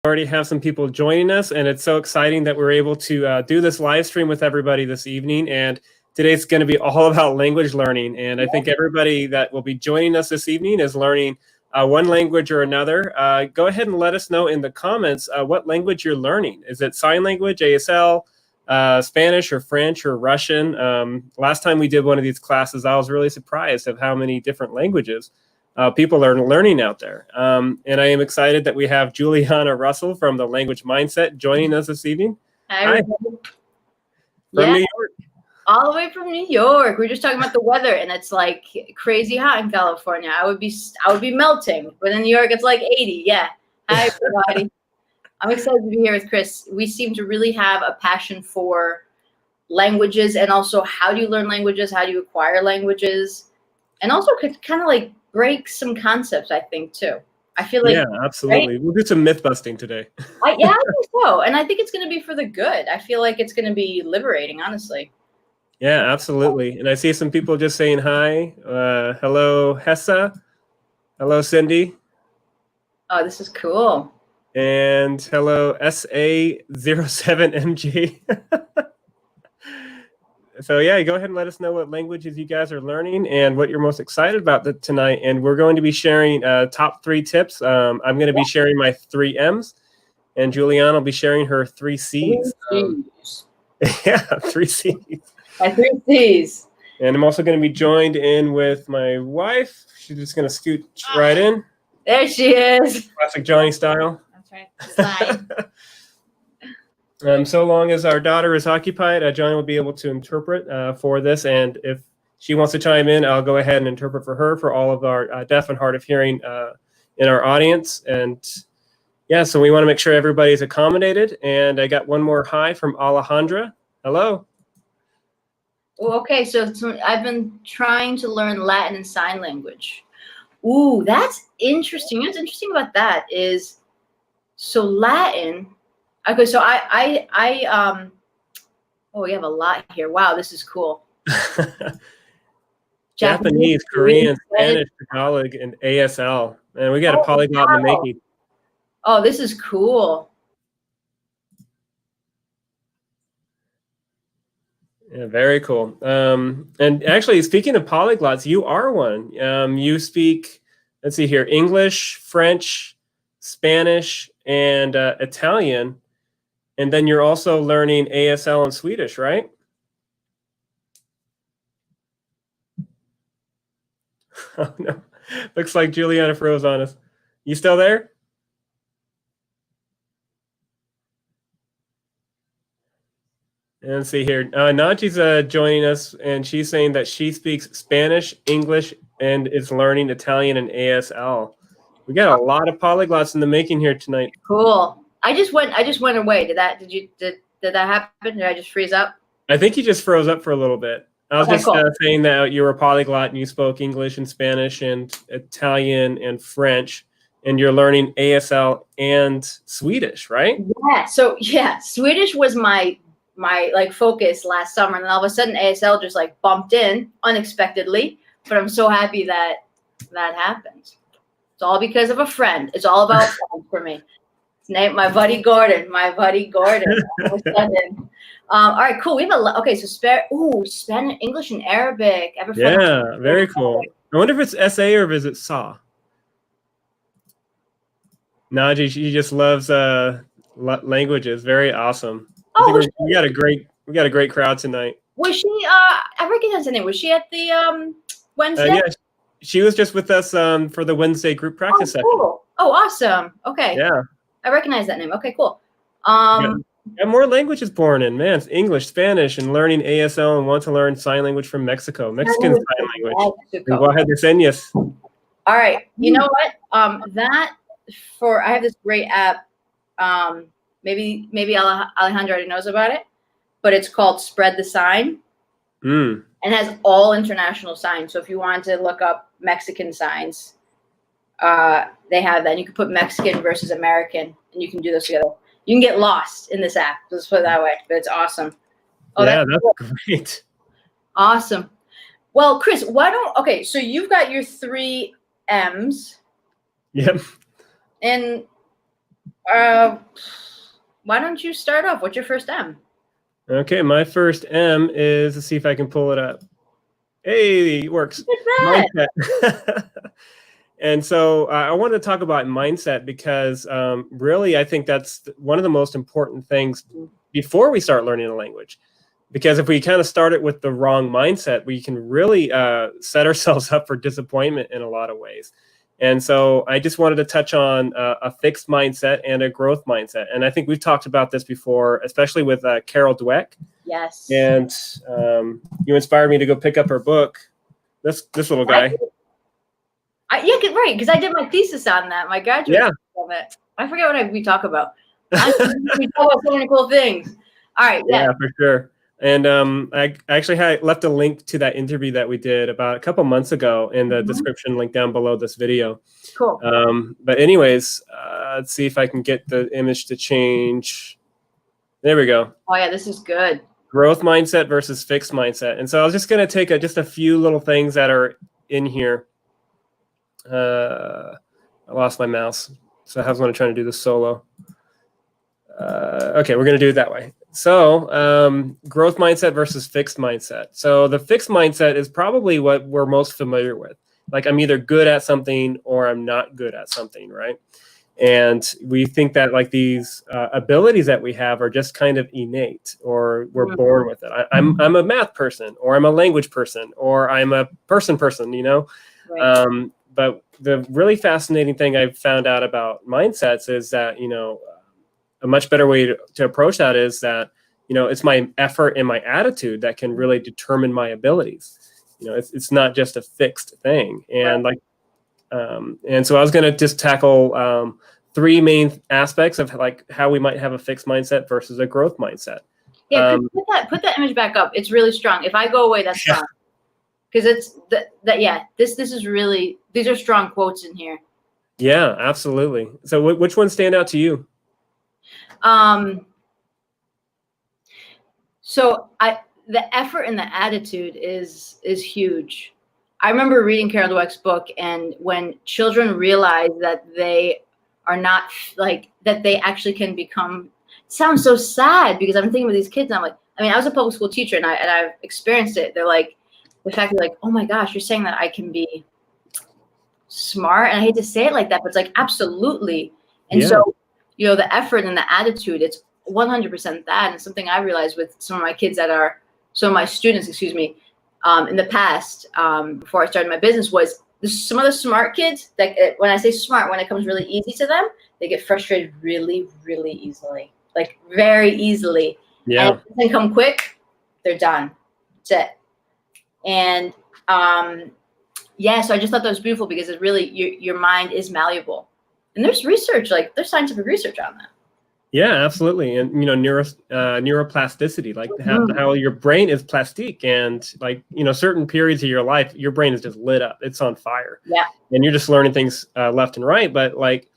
already have some people joining us, and it's so exciting that we're able to do this live stream with everybody this evening. And today's going to be all about language learning. And I think everybody that will be joining us this evening is learning one language or another. Go ahead and let us know in the comments what language you're learning. Is it sign language, ASL, Spanish or French or Russian? Last time we did one of these classes, I was really surprised of how many different languages people are learning out there. And I am excited that we have Juliana Russell from the Language Mindset joining us this evening. Hi. From New York. All the way from New York. We're just talking about the weather, and it's like crazy hot in California. I would be melting, but in New York it's like 80. Yeah. Hi everybody. I'm excited to be here with Chris. We seem to really have a passion for languages, and also how do you learn languages, how do you acquire languages, and also could kind of like break some concepts, I think, too. I feel like, yeah, absolutely. Right? We'll do some myth busting today. I think so. And I think it's going to be for the good. I feel like it's going to be liberating, honestly. Yeah, absolutely. And I see some people just saying hi. Hello, Hessa. Hello, Cindy. Oh, this is cool. And hello, SA07MG. So yeah, go ahead and let us know what languages you guys are learning and what you're most excited about tonight. And we're going to be sharing top 3 tips. I'm going to be sharing my 3 M's, and Juliana will be sharing her 3 C's. 3 C's. Yeah, 3 C's. My 3 C's. And I'm also going to be joined in with my wife. She's just going to scoot right in. There she is. Classic Johnny style. That's right. Slide. So long as our daughter is occupied, Johnny will be able to interpret for this. And if she wants to chime in, I'll go ahead and interpret for her, for all of our deaf and hard of hearing in our audience. And yeah, so we want to make sure everybody's accommodated. And I got one more hi from Alexandra. Hello. Oh, okay, so I've been trying to learn Latin and sign language. Ooh, that's interesting. What's interesting about that is, so Latin. Okay, so oh, we have a lot here. Wow, this is cool. Japanese, Korean, Spanish, Tagalog, and ASL. And we got a polyglot in the making. Oh, this is cool. Yeah, very cool. And actually, speaking of polyglots, you are one. You speak, let's see here, English, French, Spanish, and Italian. And then you're also learning ASL and Swedish, right? Oh, no. Looks like Juliana froze on us. You still there? And let's see here. Naji's joining us, and she's saying that she speaks Spanish, English, and is learning Italian and ASL. We got a lot of polyglots in the making here tonight. Cool. I just went away. Did that happen? Did I just freeze up? I think you just froze up for a little bit. I was cool. Saying that you were a polyglot and you spoke English and Spanish and Italian and French, and you're learning ASL and Swedish, right? Yeah. So yeah, Swedish was my like focus last summer, and then all of a sudden ASL just like bumped in unexpectedly. But I'm so happy that happened. It's all because of a friend. It's all about friends for me. Name my buddy Gordon. All right, cool. We have okay. So Spanish, English, and Arabic. Yeah, very cool. I wonder if it's SA or if it's SA. Naji, she just loves languages. Very awesome. Oh, we got a great crowd tonight. Was she? I recognize the name. Was she at the Wednesday? Yeah, she was just with us for the Wednesday group practice session. Cool. Oh, awesome. Okay. Yeah. I recognize that name. Okay, cool. And more languages born in, man. It's English, Spanish, and learning ASL, and want to learn sign language from Mexico. Mexican sign language. Go ahead, yes. All right. You know what? I have this great app. Maybe Alejandra already knows about it, but it's called Spread the Sign. And has all international signs. So if you want to look up Mexican signs, they have that. And you can put Mexican versus American, and you can do this together. You can get lost in this app. Let's put it that way, but it's awesome. Oh, yeah, that's cool. Great. Awesome. Well, Chris, so you've got your 3 M's. Yep. And Why don't you start off? What's your first M? Okay, my first M is, let's see if I can pull it up. Hey, it works. Mindset. And so I wanted to talk about mindset because really I think that's one of the most important things before we start learning a language. Because if we kind of start it with the wrong mindset, we can really set ourselves up for disappointment in a lot of ways. And so I just wanted to touch on a fixed mindset and a growth mindset. And I think we've talked about this before, especially with Carol Dweck. Yes. And you inspired me to go pick up her book. This little guy. Yeah, right, because I did my thesis on that, my graduate on it. I forget what we talk about. We talk about so many cool things. All right, yeah, for sure. And I actually left a link to that interview that we did about a couple months ago in the description link down below this video. Cool. But anyways, let's see if I can get the image to change. There we go. Oh yeah, this is good. Growth mindset versus fixed mindset. And so I was just going to take just a few little things that are in here. I lost my mouse, so I was going to try to do this solo. Okay, we're going to do it that way. So growth mindset versus fixed mindset. So the fixed mindset is probably what we're most familiar with. Like I'm either good at something or I'm not good at something, right? And we think that like these abilities that we have are just kind of innate, or we're born with it. I'm a math person, or I'm a language person, or I'm a person, you know? Right. But the really fascinating thing I've found out about mindsets is that, you know, a much better way to approach that is that, you know, it's my effort and my attitude that can really determine my abilities. You know, it's not just a fixed thing. And and so I was going to just tackle three main aspects of like how we might have a fixed mindset versus a growth mindset. Yeah, put that image back up. It's really strong. If I go away, that's fine. Because it's this is really, these are strong quotes in here. Yeah, absolutely. So which ones stand out to you? So the effort and the attitude is huge. I remember reading Carol Dweck's book, and when children realize that they are not like, that they actually can become, it sounds so sad because I'm thinking of these kids and I'm like, I mean, I was a public school teacher and I've experienced it. They're like, the fact that like, oh my gosh, you're saying that I can be smart. And I hate to say it like that, but it's like, absolutely. And so, you know, the effort and the attitude, it's 100% that. And something I realized with some of my kids some of my students, excuse me, in the past, before I started my business, was some of the smart kids that when I say smart, when it comes really easy to them, they get frustrated really, really easily, like very easily. Yeah. And if it doesn't come quick, they're done. That's it. And so I just thought that was beautiful because it really, your mind is malleable. And there's research, like there's scientific research on that. Yeah, absolutely. And, you know, neuroplasticity, like how your brain is plastic, and like, you know, certain periods of your life, your brain is just lit up. It's on fire. Yeah. And you're just learning things left and right. But like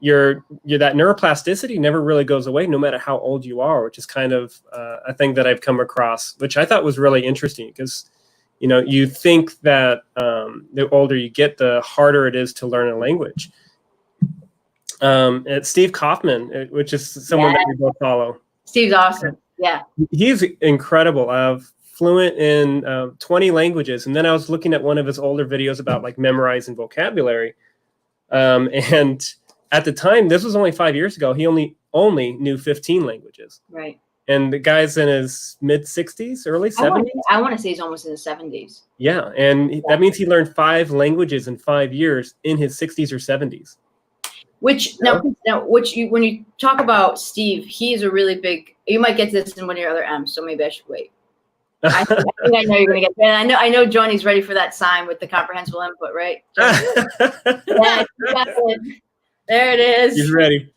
that neuroplasticity never really goes away no matter how old you are, which is kind of a thing that I've come across, which I thought was really interesting because, you know, you think that the older you get, the harder it is to learn a language. It's Steve Kaufman, which is someone that we both follow. Steve's awesome. Yeah. He's incredible. Fluent in 20 languages. And then I was looking at one of his older videos about like memorizing vocabulary. And at the time, this was only 5 years ago, he only knew 15 languages. Right. And the guy's in his mid 60s, early 70s. I want to say he's almost in his 70s. Yeah. And that means he learned 5 languages in 5 years in his 60s or 70s. Which when you talk about Steve, he's a really big, you might get this in one of your other M's, so maybe I should wait. I think I know you're going to get there. And I know Johnny's ready for that sign with the comprehensible input, right? Yeah, you got it. There it is. He's ready.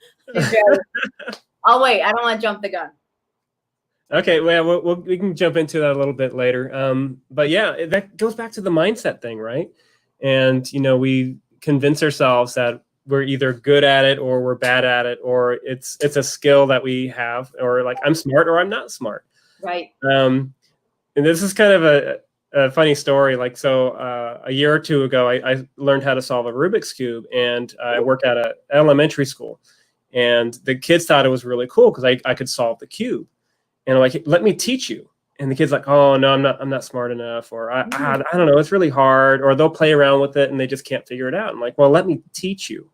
I'll wait. I don't want to jump the gun. Okay, well, we can jump into that a little bit later. But yeah, that goes back to the mindset thing, right? And, you know, we convince ourselves that we're either good at it or we're bad at it, or it's a skill that we have, or like I'm smart or I'm not smart. Right. And this is kind of a funny story. Like, so a year or two ago, I learned how to solve a Rubik's Cube, and I worked at an elementary school. And the kids thought it was really cool because I could solve the cube. And I'm like, let me teach you. And the kid's like, oh no, I'm not smart enough, or I don't know, it's really hard, or they'll play around with it and they just can't figure it out. I'm like, well, let me teach you.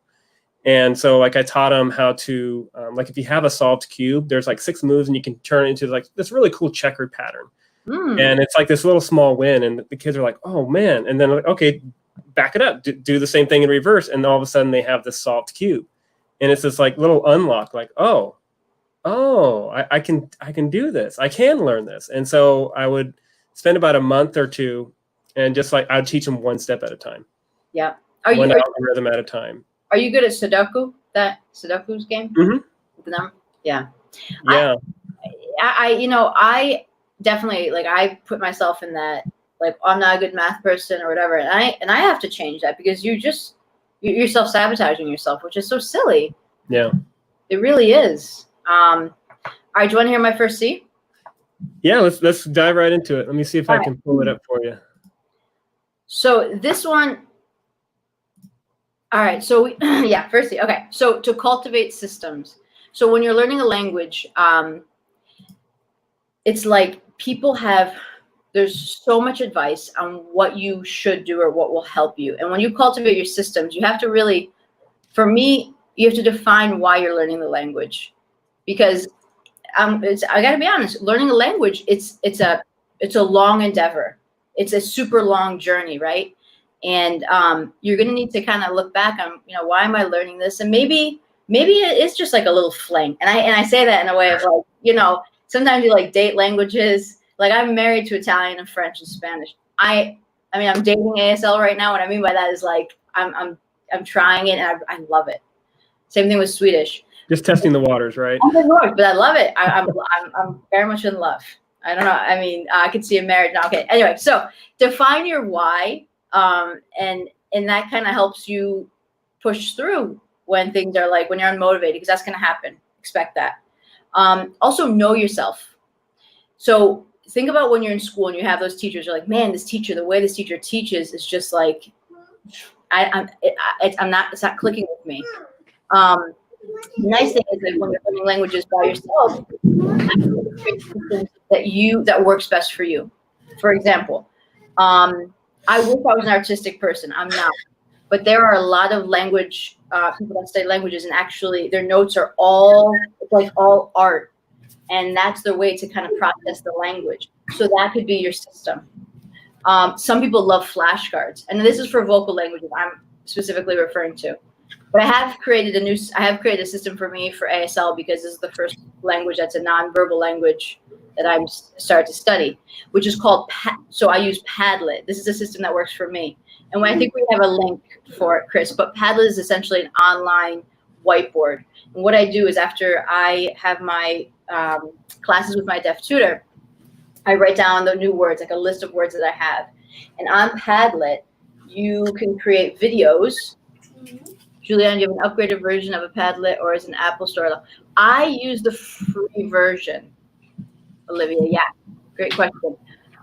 And so like I taught them how to like if you have a solved cube, there's like 6 moves and you can turn it into like this really cool checkered pattern. And it's like this little small win, and the kids are like, oh man. And then like, okay, back it up, do the same thing in reverse, and all of a sudden they have this solved cube. And it's this like little unlock, like, oh, I can do this. I can learn this. And so I would spend about a month or two, and just like I'd teach them one step at a time. Yeah. One algorithm at a time. Are you good at Sudoku? That Sudoku's game? Yeah. Yeah. I definitely, like, I put myself in that, like, I'm not a good math person or whatever, and I have to change that, because you're self-sabotaging yourself, which is so silly. Yeah. It really is. All right, do you want to hear my first C? Yeah, let's dive right into it. Let me see if I can pull it up for you. So this one, all right, so yeah, first C. Okay, so to cultivate systems. So when you're learning a language, it's like there's so much advice on what you should do or what will help you. And when you cultivate your systems, you have to really, for me, you have to define why you're learning the language. Because I got to be honest, learning a language, it's a long endeavor. It's a super long journey, right? And you're going to need to kind of look back on, why am I learning this? And maybe it is just like a little fling. And I say that in a way of like, sometimes you like date languages. Like I'm married to Italian and French and Spanish. I mean, I'm dating ASL right now. What I mean by that is like I'm trying it and I love it. Same thing with Swedish. Just testing the waters, right? But I love it. I'm very much in love. I don't know. I mean, I could see a marriage now. Okay. Anyway, so define your why, and that kind of helps you push through when things are like when you're unmotivated, because that's going to happen. Expect that. Also, know yourself. So think about when you're in school and you have those teachers. You're like, man, the way this teacher teaches is just like, it's not clicking with me. The nice thing is that when you're learning languages by yourself, that works best for you. For example, I wish I was an artistic person. I'm not. But there are a lot of language people that study languages, and actually their notes are all art. And that's their way to kind of process the language. So that could be your system. Some people love flashcards. And this is for vocal languages I'm specifically referring to. But I have created a system for me for ASL, because this is the first language that's a nonverbal language that I'm starting to study, which is called so I use Padlet. This is a system that works for me. And I think we have a link for it, Chris, but Padlet is essentially an online whiteboard. And what I do is after I have my classes with my deaf tutor, I write down the new words, like a list of words that I have. And on Padlet, you can create videos. Julian, do you have an upgraded version of a Padlet, or is it an Apple Store? I use the free version, Olivia. Yeah, great question.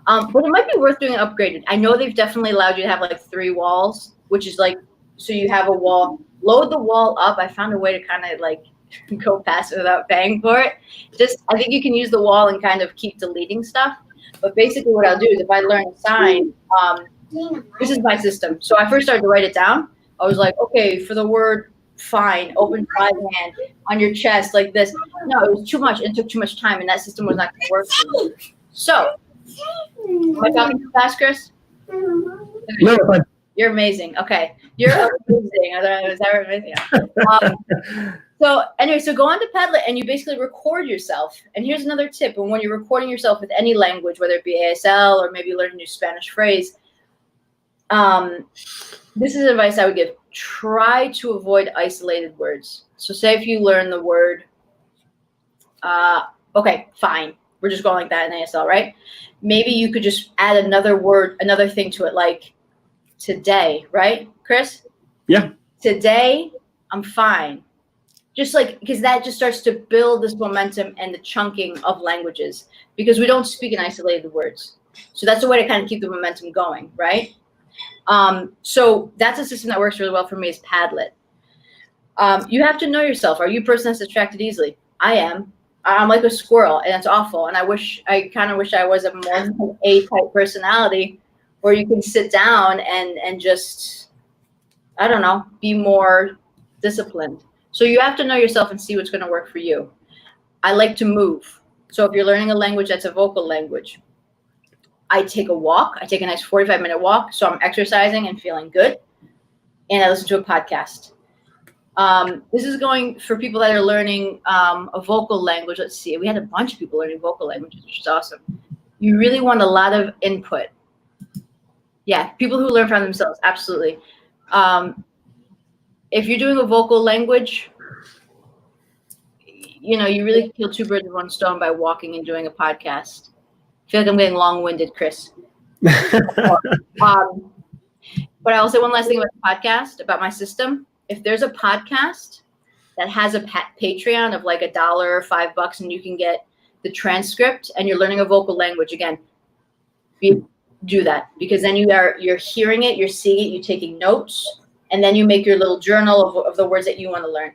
But it might be worth doing an upgraded. I know they've definitely allowed you to have like 3 walls, which is like, so you have a wall, load the wall up. I found a way to kind of like go past it without paying for it. I think you can use the wall and kind of keep deleting stuff. But basically what I'll do is if I learn a sign, this is my system. So I first started to write it down. I was like, okay, for the word fine, open 5 hand on your chest like this. No, it was too much. It took too much time, and that system was not going to work for me. So, am I talking too fast, Chris? No, fine. You're amazing. Okay, you're amazing. Is that amazing? Yeah. So anyway, so go on to Padlet and you basically record yourself. And here's another tip: and when you're recording yourself with any language, whether it be ASL or maybe learn a new Spanish phrase, this is advice I would give. Try to avoid isolated words. So say if you learn the word, okay, fine. We're just going like that in ASL, right? Maybe you could just add another word, another thing to it, like today, right, Chris? Yeah. Today, I'm fine. Just like, because that just starts to build this momentum and the chunking of languages, because we don't speak in isolated words. So that's a way to kind of keep the momentum going, right? So that's a system that works really well for me is Padlet. You have to know yourself. Are you a person that's attracted easily? I am. I'm like a squirrel, and it's awful. And I kind of wish I was a more A-type personality, where you can sit down and just, I don't know, be more disciplined. So you have to know yourself and see what's going to work for you. I like to move. So if you're learning a language that's a vocal language, I take a walk. I take a nice 45-minute walk. So I'm exercising and feeling good. And I listen to a podcast. This is going for people that are learning a vocal language. Let's see. We had a bunch of people learning vocal languages, which is awesome. You really want a lot of input. Yeah, people who learn from themselves. Absolutely. If you're doing a vocal language, you know, you really kill two birds with one stone by walking and doing a podcast. I feel like I'm getting long-winded, Chris. But I will say one last thing about the podcast, about my system. If there's a podcast that has a Patreon of like $1 or $5, and you can get the transcript, and you're learning a vocal language, again, do that, because then you're hearing it, you're seeing it, you're taking notes, and then you make your little journal of the words that you want to learn.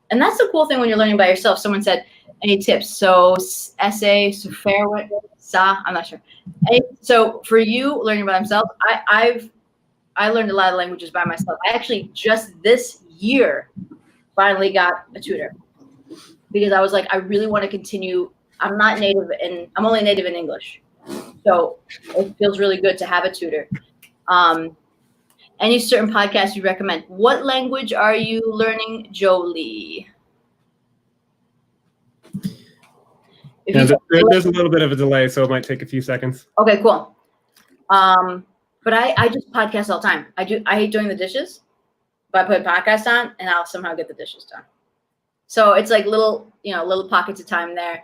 And that's the cool thing when you're learning by yourself. Someone said, any tips? So essay, souffere, sa, I'm not sure. So for you learning by themselves, I learned a lot of languages by myself. I actually just this year finally got a tutor, because I was like, I really want to continue. I'm only native in English. So it feels really good to have a tutor. Any certain podcasts you recommend? What language are you learning, Jolie? There's a little bit of a delay, so it might take a few seconds. Okay, cool. But I just podcast all the time. I hate doing the dishes, but I put a podcast on and I'll somehow get the dishes done. So it's like little pockets of time there.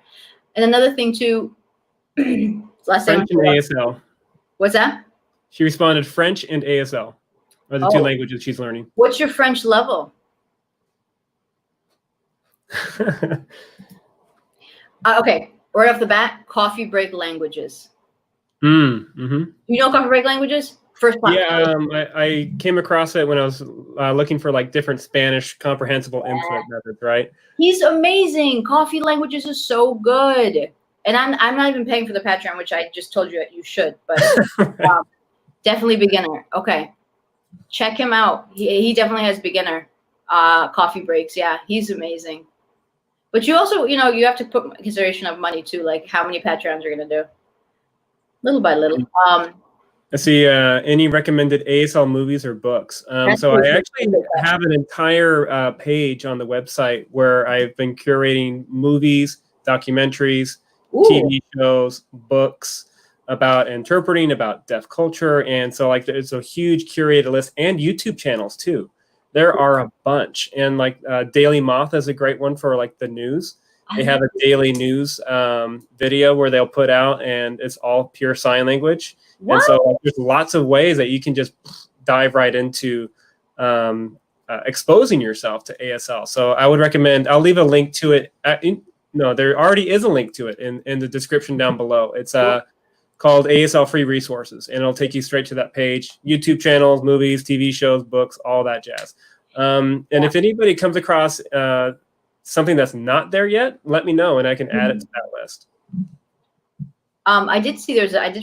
And another thing too, last French and ASL. What's that? She responded French and ASL are the two languages she's learning. What's your French level? Okay, right off the bat, coffee break languages. Mm-hmm. You know coffee break languages? First podcast. Yeah, I came across it when I was looking for like different Spanish comprehensible input methods, right? He's amazing. Coffee languages is so good. And I'm not even paying for the Patreon, which I just told you that you should, but definitely beginner. Okay. Check him out. He definitely has beginner coffee breaks. Yeah, he's amazing. But you also, you have to put consideration of money too, like how many Patreons you're going to do. Little by little. Let's see, any recommended ASL movies or books? So I actually have an entire page on the website where I've been curating movies, documentaries, TV shows, books about interpreting, about deaf culture. And so like there's a huge curated list, and YouTube channels too. There are a bunch. And like Daily Moth is a great one for like the news. They have a daily news video where they'll put out, and it's all pure sign language. What? And so there's lots of ways that you can just dive right into exposing yourself to ASL. So I would recommend, I'll leave a link to it. There already is a link to it in the description down below. It's called ASL Free Resources, and it'll take you straight to that page. YouTube channels, movies, TV shows, books, all that jazz. And if anybody comes across something that's not there yet, let me know and I can add it to that list. I did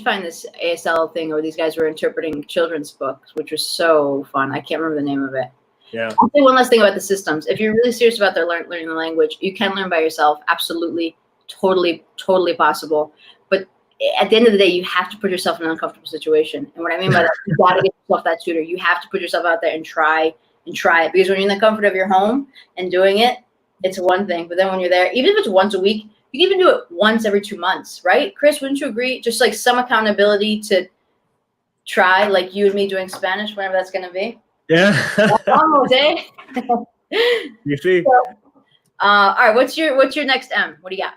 find this ASL thing where these guys were interpreting children's books, which was so fun. I can't remember the name of it. Yeah. I'll say one last thing about the systems. If you're really serious about learning the language, you can learn by yourself. Absolutely, totally, totally possible. But at the end of the day, you have to put yourself in an uncomfortable situation. And what I mean by that, you got to get yourself that tutor. You have to put yourself out there and try it. Because when you're in the comfort of your home and doing it, it's one thing. But then when you're there, even if it's once a week, you can even do it once every 2 months, right? Chris, wouldn't you agree? Just like some accountability to try, like you and me doing Spanish, whenever that's going to be. Yeah. Almost, eh? You see. So, all right. What's your next M? What do you got?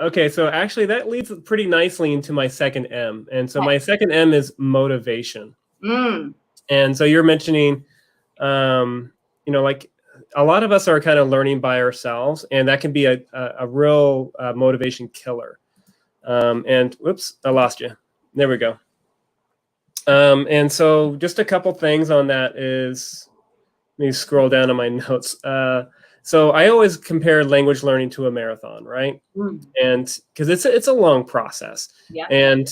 Okay, so actually that leads pretty nicely into my second M. And so my second M is motivation. And so you're mentioning, like a lot of us are kind of learning by ourselves, and that can be a real motivation killer. And whoops, I lost you. There we go. And so just a couple things on that is, let me scroll down on my notes. So I always compare language learning to a marathon, right? And because it's a long process. Yeah. And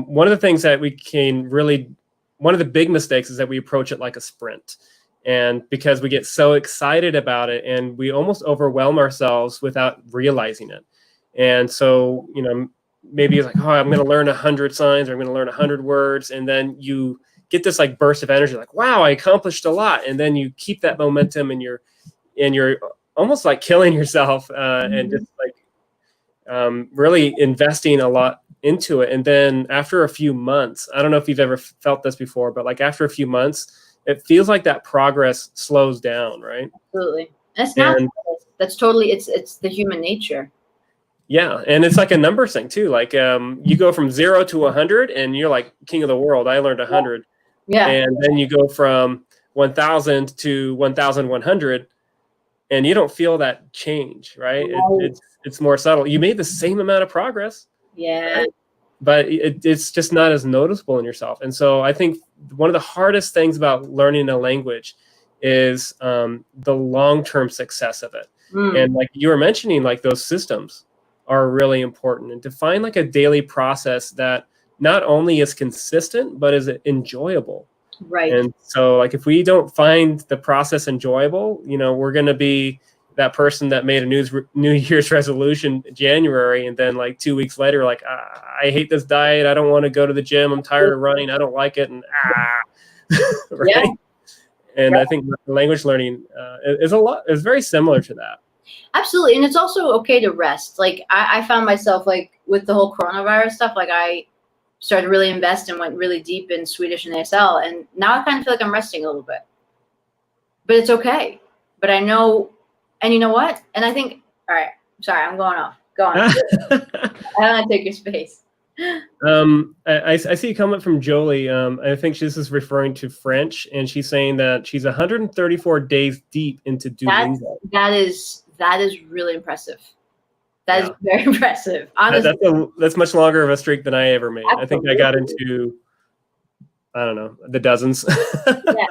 one of the things that we can really, one of the big mistakes is that we approach it like a sprint. And because we get so excited about it and we almost overwhelm ourselves without realizing it. And so, you know, maybe it's like, oh, I'm going to learn 100 signs, or I'm going to learn 100 words. And then you get this like burst of energy, like, wow, I accomplished a lot. And then you keep that momentum, and you're almost like killing yourself and just like really investing a lot into it. And then after a few months, I don't know if you've ever felt this before, but like after a few months, it feels like that progress slows down, right? Absolutely. That's not, that's totally, it's the human nature. Yeah. And it's like a numbers thing too. Like you go from 0 to 100 and you're like king of the world. I learned 100. Yeah. And then you go from 1,000 to 1,100 and you don't feel that change, right? It's more subtle. You made the same amount of progress. Yeah. Right? But it's just not as noticeable in yourself. And so I think one of the hardest things about learning a language is the long-term success of it. And like you were mentioning, like those systems are really important, and to find like a daily process that not only is consistent, but is enjoyable. Right. And so like if we don't find the process enjoyable, you know, we're going to be that person that made a New Year's resolution in January, and then like 2 weeks later, like, I hate this diet. I don't want to go to the gym. I'm tired of running. I don't like it. And right. Yeah. And I think language learning is very similar to that. Absolutely. And it's also okay to rest. Like I found myself like with the whole coronavirus stuff, like I started to really invest and went really deep in Swedish and ASL. And now I kind of feel like I'm resting a little bit, but it's okay. But I know, and you know what? And I think, all right, sorry, I'm going off. Go on. I don't want to take your space. I see a comment from Jolie. I think this is referring to French, and she's saying that she's 134 days deep into Duolingo. That is really impressive. That is very impressive. Honestly, that's much longer of a streak than I ever made. Absolutely. I think I got into, I don't know, the dozens. Yeah,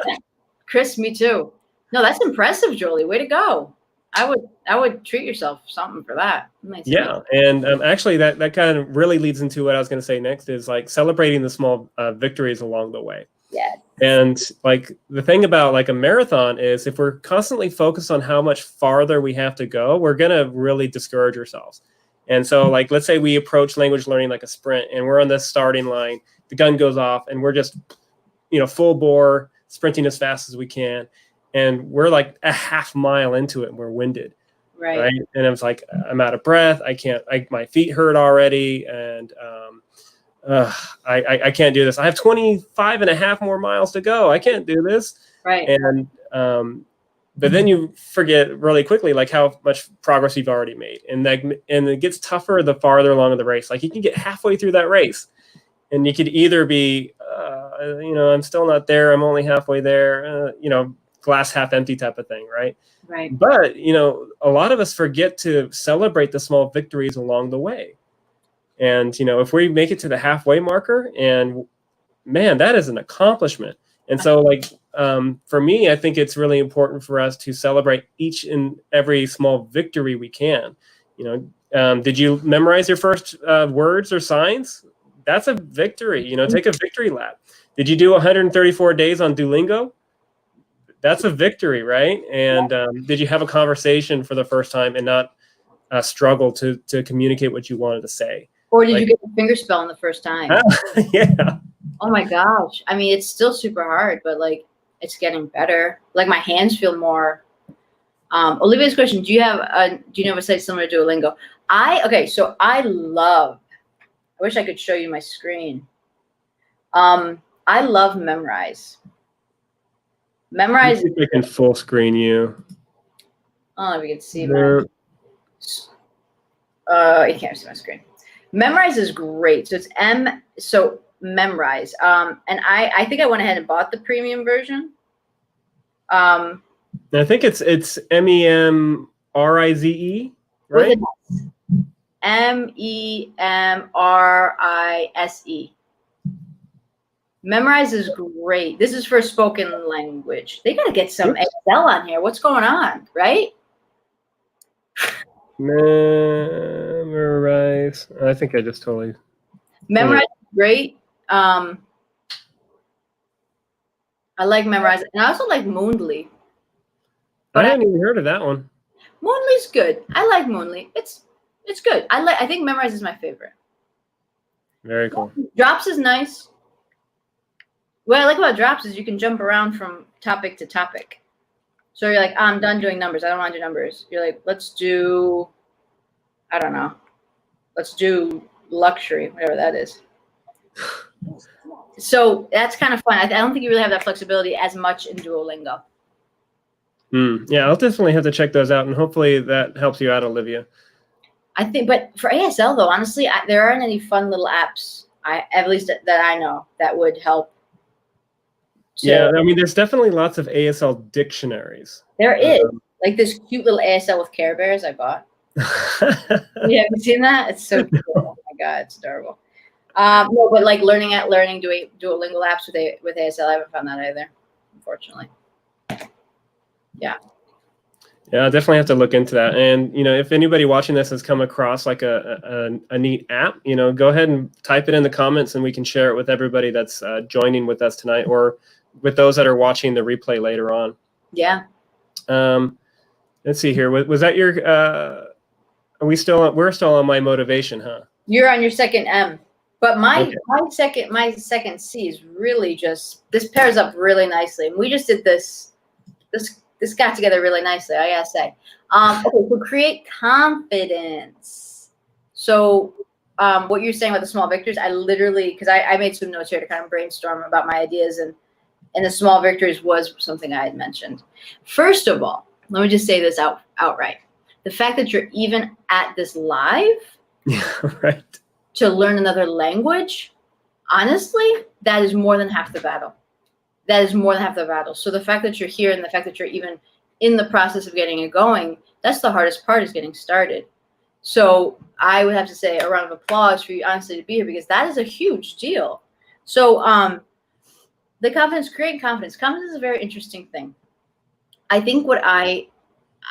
Chris, me too. No, that's impressive, Jolie. Way to go. I would treat yourself something for that. Yeah, and actually that kind of really leads into what I was going to say next, is like celebrating the small victories along the way. Yeah. And like the thing about like a marathon is if we're constantly focused on how much farther we have to go, we're going to really discourage ourselves. And so like, let's say we approach language learning like a sprint, and we're on the starting line, the gun goes off, and we're just, you know, full bore sprinting as fast as we can. And we're like a half mile into it and we're winded. Right. And I was like, I'm out of breath. My feet hurt already. And I can't do this. I have 25 and a half more miles to go. I can't do this. Right. And, but then you forget really quickly, like how much progress you've already made. And it gets tougher the farther along in the race. Like you can get halfway through that race and you could either be, you know, I'm still not there. I'm only halfway there, you know, glass half empty type of thing, right? Right. But, you know, a lot of us forget to celebrate the small victories along the way. And, you know, if we make it to the halfway marker, and man, that is an accomplishment. And so like, for me, I think it's really important for us to celebrate each and every small victory we can. You know, did you memorize your first words or signs? That's a victory. You know, take a victory lap. Did you do 134 days on Duolingo? That's a victory, right? And did you have a conversation for the first time and not struggle to communicate what you wanted to say? Or did you get the finger spell in the first time? Yeah. Oh my gosh. I mean, it's still super hard, but like it's getting better. Like my hands feel more. Olivia's question: do you know of a site similar to Duolingo? So I wish I could show you my screen. I love Memrise. Memrise. I can full screen you. I don't know if you can see that. You can't see my screen. Memrise is great. So it's Memrise. And I think I went ahead and bought the premium version. I think it's MEMRIZE, right? MEMRISE. Memrise is great. This is for spoken language. They got to get some Excel on here. What's going on, right? Memorize. I think I just totally. Memorize is great. I like Memorize, and I also like Moonly. I hadn't even heard of that one. Moonly's good. I like Moonly. It's good. I think Memorize is my favorite. Very cool. Drops is nice. What I like about Drops is you can jump around from topic to topic. So you're like, I'm done doing numbers. I don't want to do numbers. You're like, let's do, I don't know. Let's do luxury, whatever that is. So that's kind of fun. I don't think you really have that flexibility as much in Duolingo. Yeah, I'll definitely have to check those out, and hopefully that helps you out, Olivia. I think, but for ASL though, honestly, there aren't any fun little apps, at least that I know, that would help. So, yeah, I mean, there's definitely lots of ASL dictionaries. There is, like this cute little ASL with Care Bears I bought. Yeah, have you seen that? It's so cute. Oh my god, it's adorable. No, but like learning Duolingo apps with ASL, I haven't found that either, unfortunately. Yeah. Yeah, I definitely have to look into that. And, you know, if anybody watching this has come across like a neat app, you know, go ahead and type it in the comments and we can share it with everybody that's joining with us tonight, or with those that are watching the replay later on. Yeah. Let's see here. Was that your, we're still on my motivation, huh? You're on your second M. But my second C is really just, this pairs up really nicely. And we just did this got together really nicely, I gotta say. Okay, so create confidence. So what you're saying about the small victories, I literally, because I made some notes here to kind of brainstorm about my ideas, and the small victories was something I had mentioned. First of all, let me just say this outright. The fact that you're even at this live, yeah, right, to learn another language, honestly, that is more than half the battle. That is more than half the battle. So the fact that you're here and the fact that you're even in the process of getting it going, that's the hardest part, is getting started. So I would have to say a round of applause for you, honestly, to be here, because that is a huge deal. So the confidence, creating confidence. Confidence is a very interesting thing. I think what I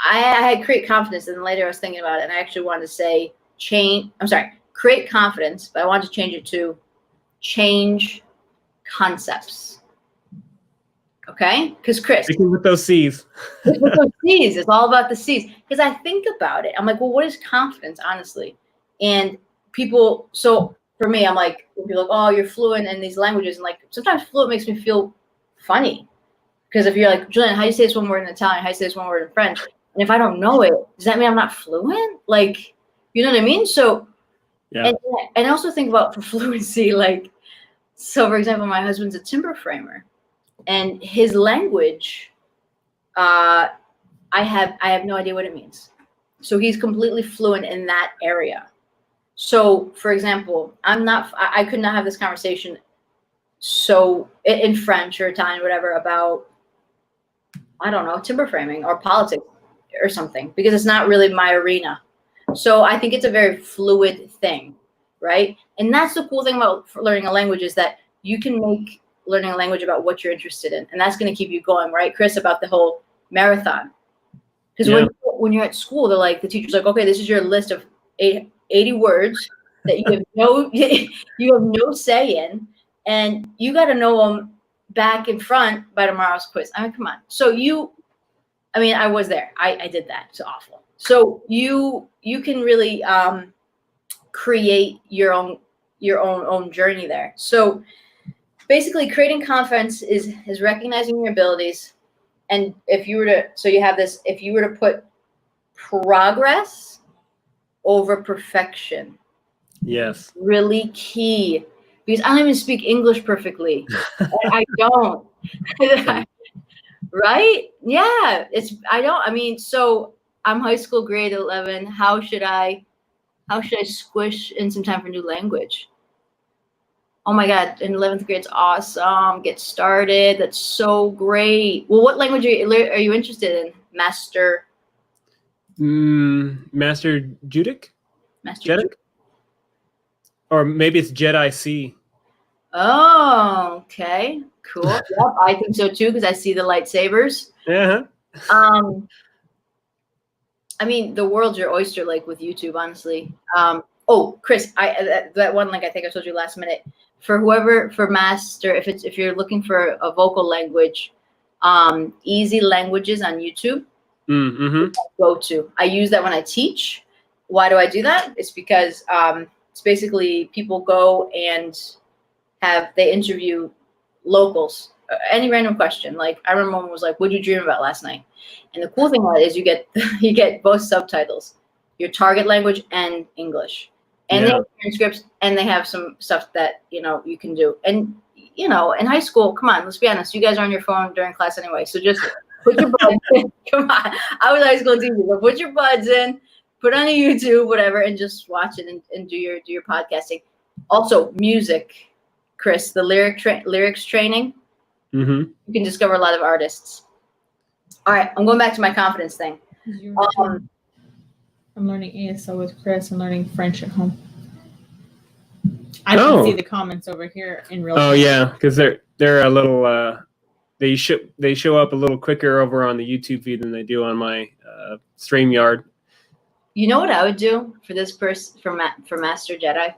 had create confidence, and then later I was thinking about it, and I actually wanted to say create confidence, but I wanted to change it to change concepts. Okay, because Chris, with those C's. With those C's, it's all about the C's. Because I think about it, I'm like, well, what is confidence, honestly? And people, so for me, I'm like, people are like, oh, you're fluent in these languages, and like sometimes fluent makes me feel funny, because if you're like, Julian, how do you say this one word in Italian? How do you say this one word in French? And if I don't know it, does that mean I'm not fluent? Like, you know what I mean? So, yeah. And I also think about for fluency, like, so for example, my husband's a timber framer. And his language, I have no idea what it means. So he's completely fluent in that area. So, for example, I could not have this conversation in French or Italian or whatever about, I don't know, timber framing or politics or something, because it's not really my arena. So I think it's a very fluid thing, right? And that's the cool thing about learning a language, is that you can make learning a language about what you're interested in, and that's going to keep you going, right, Chris? About the whole marathon, because when you're at school, they're like, the teacher's like, okay, this is your list of 80 words that you have no say in, and you got to know them back and front by tomorrow's quiz. I mean, come on. So I was there. I did that. It's awful. So you can really create your own journey there. So basically, creating confidence is recognizing your abilities. And if you were to put progress over perfection. Yes. Really key. Because I don't even speak English perfectly. I don't. Right? Yeah. So I'm high school grade 11. How should I squish in some time for new language? Oh my God, in 11th grade, it's awesome. Get started. That's so great. Well, what language are you interested in? Master Judic? Master Judic? Or maybe it's Jedi C. Oh, okay. Cool. Yep, I think so too, because I see the lightsabers. Yeah. I mean, the world's your oyster, like with YouTube, honestly. Oh, Chris, that one link I think I told you last minute. For master, if you're looking for a vocal language, easy languages on YouTube. Mm-hmm. Go to. I use that when I teach. Why do I do that? It's because it's basically people go and they interview locals. Any random question. Like I remember one was like, "What did you dream about last night?" And the cool thing about it is you get both subtitles, your target language and English, and they have transcripts, and they have some stuff that you can do. And in high school, come on, let's be honest, you guys are on your phone during class anyway, so just put your buds in. Come on, I was high school too, but put your buds in, put on a YouTube, whatever, and just watch it and do your podcasting. Also, music, Chris, the lyrics training. Mm-hmm. You can discover a lot of artists. All right, I'm going back to my confidence thing. I'm learning ASL with Chris and learning French at home. I can see the comments over here in real time. Oh yeah, because they're a little they show up a little quicker over on the YouTube feed than they do on my StreamYard. You know what I would do for this person for Master Jedi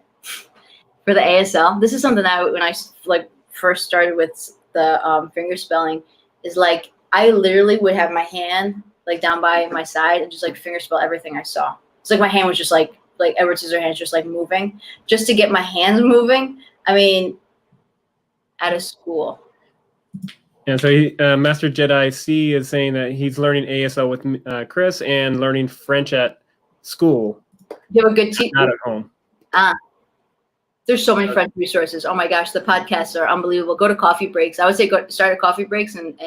for the ASL? This is something when I first started with the finger spelling is like I literally would have my hand like down by my side and just like finger spell everything I saw. It's like my hand was just like Edward Scissorhands, just like moving, just to get my hands moving. I mean, out of school. And so Master Jedi C is saying that he's learning ASL with Chris and learning French at school. You have a good teacher. Not at home. There's so many French resources. Oh my gosh, the podcasts are unbelievable. Go to coffee breaks. I would say start at coffee breaks and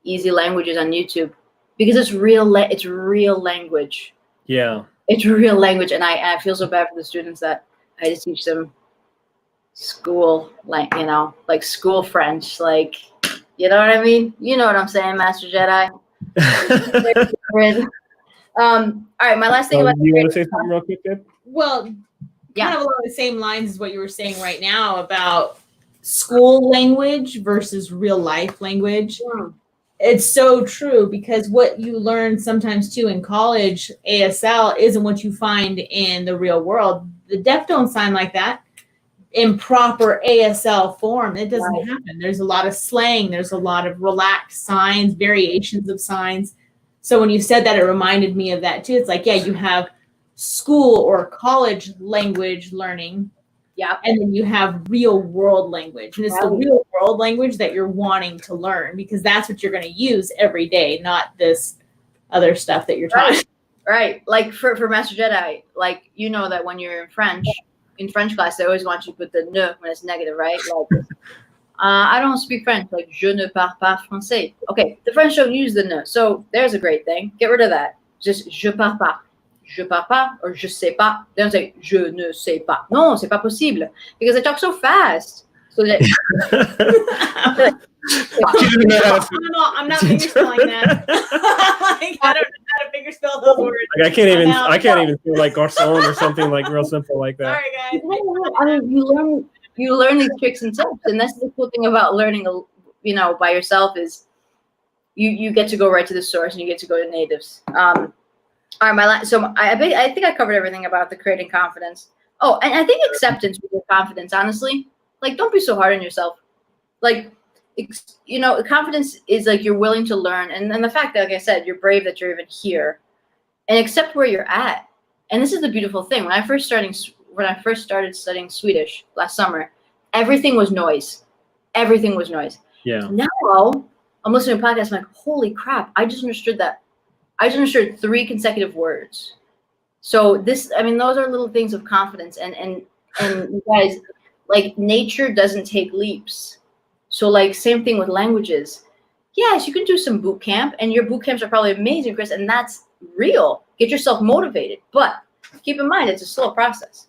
easy languages on YouTube because it's real. It's real language. Yeah. It's real language, and I feel so bad for the students that I had to teach them school, like school French, like you know what I mean. You know what I'm saying, Master Jedi. All right, my last thing about. You want to say something real quick, Deb? Well, kind of along the same lines as what you were saying right now about school language versus real life language. Yeah. It's so true because what you learn sometimes too in college ASL isn't what you find in the real world. The deaf don't sign like that in proper ASL form. It doesn't happen. There's a lot of slang. There's a lot of relaxed signs, variations of signs. So when you said that, it reminded me of that too. It's like, yeah, you have school or college language learning. Yeah. And then you have real world language. And it's the real world language that you're wanting to learn because that's what you're going to use every day, not this other stuff that you're taught. Right. Like for Master Jedi, like you know that when you're in French class, they always want you to put the ne when it's negative, right? Like I don't speak French, like je ne parle pas français. Okay, the French don't use the ne. So there's a great thing. Get rid of that. Just je parle pas. Je parle pas or je sais pas. They don't say je ne sais pas. Non, c'est pas possible because they talk so fast. So that I'm not finger spelling that. Like, I don't know how to finger spell those words. Like, I can't even feel like garçon or something like real simple like that. Sorry, guys. I mean, you learn these tricks and tips, and that's the cool thing about learning, by yourself is you get to go right to the source and you get to go to natives. All right, I think I covered everything about the creating confidence. Oh, and I think acceptance with your confidence, honestly. Like, don't be so hard on yourself. Like, confidence is like you're willing to learn. And the fact that, like I said, you're brave that you're even here. And accept where you're at. And this is the beautiful thing. When I first started studying Swedish last summer, everything was noise. Everything was noise. Yeah. Now, I'm listening to a podcast, I'm like, holy crap, I just understood that. I just understood 3 consecutive words. So those are little things of confidence. And you guys, like, nature doesn't take leaps. So, like, same thing with languages. Yes, you can do some boot camp, and your boot camps are probably amazing, Chris, and that's real. Get yourself motivated. But keep in mind, it's a slow process.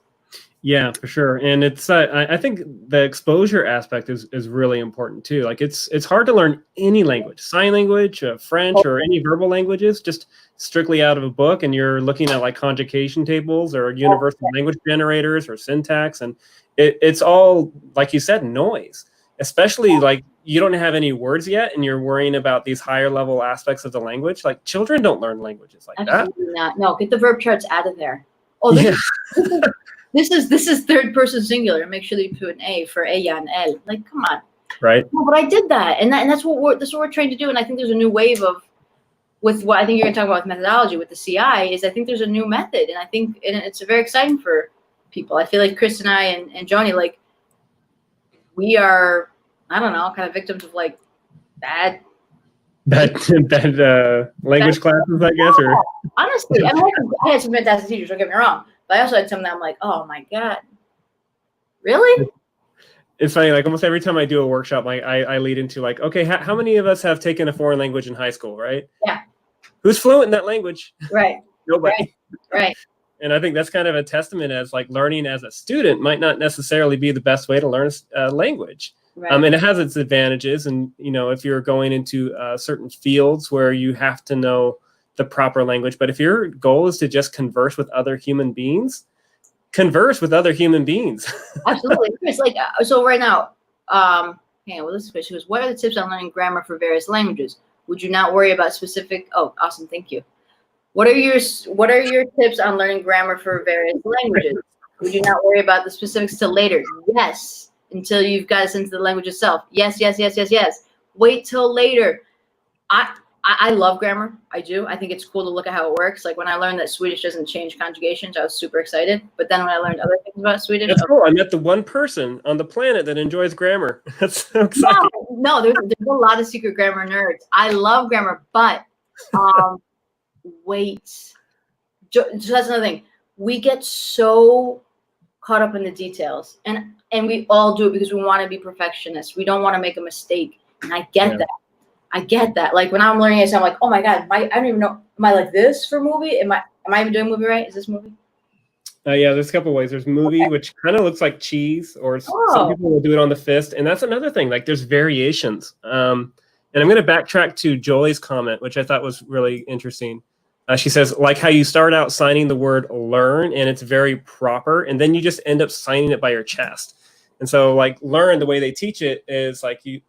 Yeah, for sure. And it's I think the exposure aspect is really important too. Like it's hard to learn any language, sign language, French, or any verbal languages, just strictly out of a book. And you're looking at like conjugation tables or universal language generators or syntax. And it's all, like you said, noise, especially like, you don't have any words yet and you're worrying about these higher level aspects of the language, like children don't learn languages like Absolutely that. not. No, get the verb charts out of there. Oh, this is third person singular. Make sure that you put an A for ella and él. Like, come on. Right. No, but I did that, and that's what we're trying to do. And I think there's a new wave with what I think you're going to talk about with methodology with the CI is I think there's a new method, and I think it's very exciting for people. I feel like Chris and I and Johnny, like, we are, I don't know, kind of victims of like bad language classes, I guess. Or honestly, I had some fantastic teachers. Don't get me wrong, but I also had some that I'm like, oh my god, really? It's funny, like almost every time I do a workshop, like I lead into like, okay, how many of us have taken a foreign language in high school, right? Yeah. Who's fluent in that language? Right. Nobody. Right. And I think that's kind of a testament as like learning as a student might not necessarily be the best way to learn a language. Right. And it has its advantages. And, you know, if you're going into certain fields where you have to know the proper language, but if your goal is to just converse with other human beings, converse with other human beings. Absolutely. Chris, like, so right now, this is Chris. She goes, what are the tips on learning grammar for various languages? Would you not worry about specific? Oh, awesome. Thank you. What are your tips on learning grammar for various languages? Would you not worry about the specifics till later? Yes. Until you've got us into the language itself. Yes. Wait till later. I love grammar. I do. I think it's cool to look at how it works. Like when I learned that Swedish doesn't change conjugations, I was super excited. But then when I learned other things about Swedish, that's cool. I met the one person on the planet that enjoys grammar. That's so exciting. No, there's a lot of secret grammar nerds. I love grammar, but wait. So that's another thing. We get so caught up in the details, and we all do it because we want to be perfectionists. We don't want to make a mistake, and I get that. I get that. Like when I'm learning it, I'm like, oh my god, I don't even know. Am I like this for movie? Am I even doing movie right? Is this movie? Yeah, there's a couple ways. There's movie, which kind of looks like cheese, or some people will do it on the fist, and that's another thing. Like there's variations. And I'm going to backtrack to Jolie's comment, which I thought was really interesting. She says, like how you start out signing the word learn, and it's very proper, and then you just end up signing it by your chest. And so like learn, the way they teach it is like you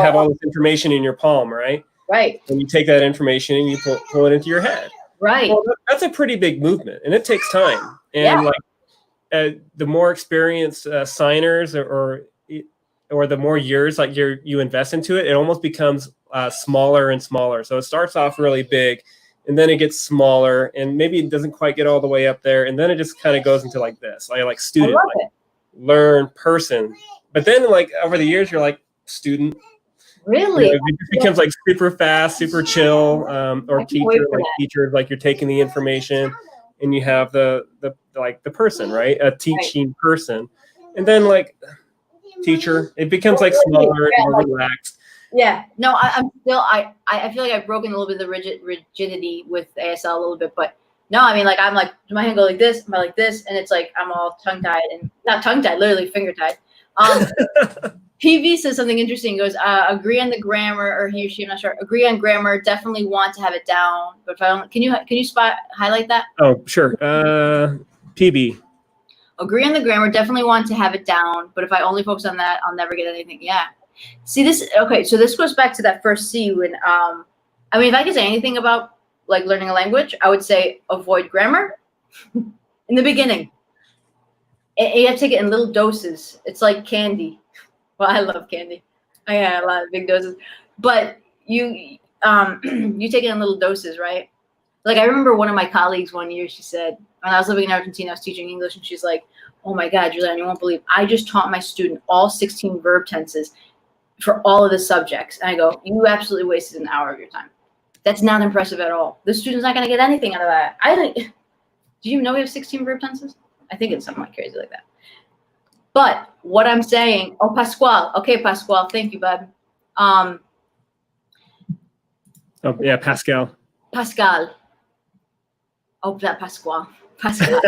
have all this information in your palm, right? Right. And you take that information and you pull it into your head. Right. Well, that's a pretty big movement, and it takes time. And like the more experienced signers or the more years like you invest into it, it almost becomes smaller and smaller. So it starts off really big, and then it gets smaller, and maybe it doesn't quite get all the way up there, and then it just kind of goes into like this, like student, like learn, person. But then like over the years, you're like student. Really? You know, it just becomes like super fast, super chill, or teacher, like you're taking the information, and you have the person, right? A teaching person, and then like teacher, it becomes like smaller and more relaxed. Yeah, no, I'm still, I feel like I've broken a little bit of the rigidity with ASL a little bit, but no, I mean, like, I'm like, do my hand go like this? Am I like this? And it's like, I'm all tongue-tied, and not tongue-tied, literally finger-tied. PV says something interesting. He goes, agree on the grammar, or he or she, I'm not sure. Agree on grammar, definitely want to have it down. But if I don't, can you highlight that? Oh, sure. PB. Agree on the grammar, definitely want to have it down. But if I only focus on that, I'll never get anything. Yeah. See this? Okay, so this goes back to that first C when, I mean, if I could say anything about like learning a language, I would say avoid grammar in the beginning. And you have to take it in little doses. It's like candy. Well, I love candy. I had a lot of big doses, but you take it in little doses, right? Like I remember one of my colleagues one year, she said, when I was living in Argentina, I was teaching English, and she's like, oh my God, Julian, you won't believe, I just taught my student all 16 verb tenses for all of the subjects. And I go, you absolutely wasted an hour of your time. That's not impressive at all. The student's not going to get anything out of that. Do you know we have 16 verb tenses? I think it's something like crazy like that. But what I'm saying, oh, Pascual. Okay, Pascual. Thank you, bud. Oh, yeah, Pascal. Pascal. Oh, that Pascual. Pascal.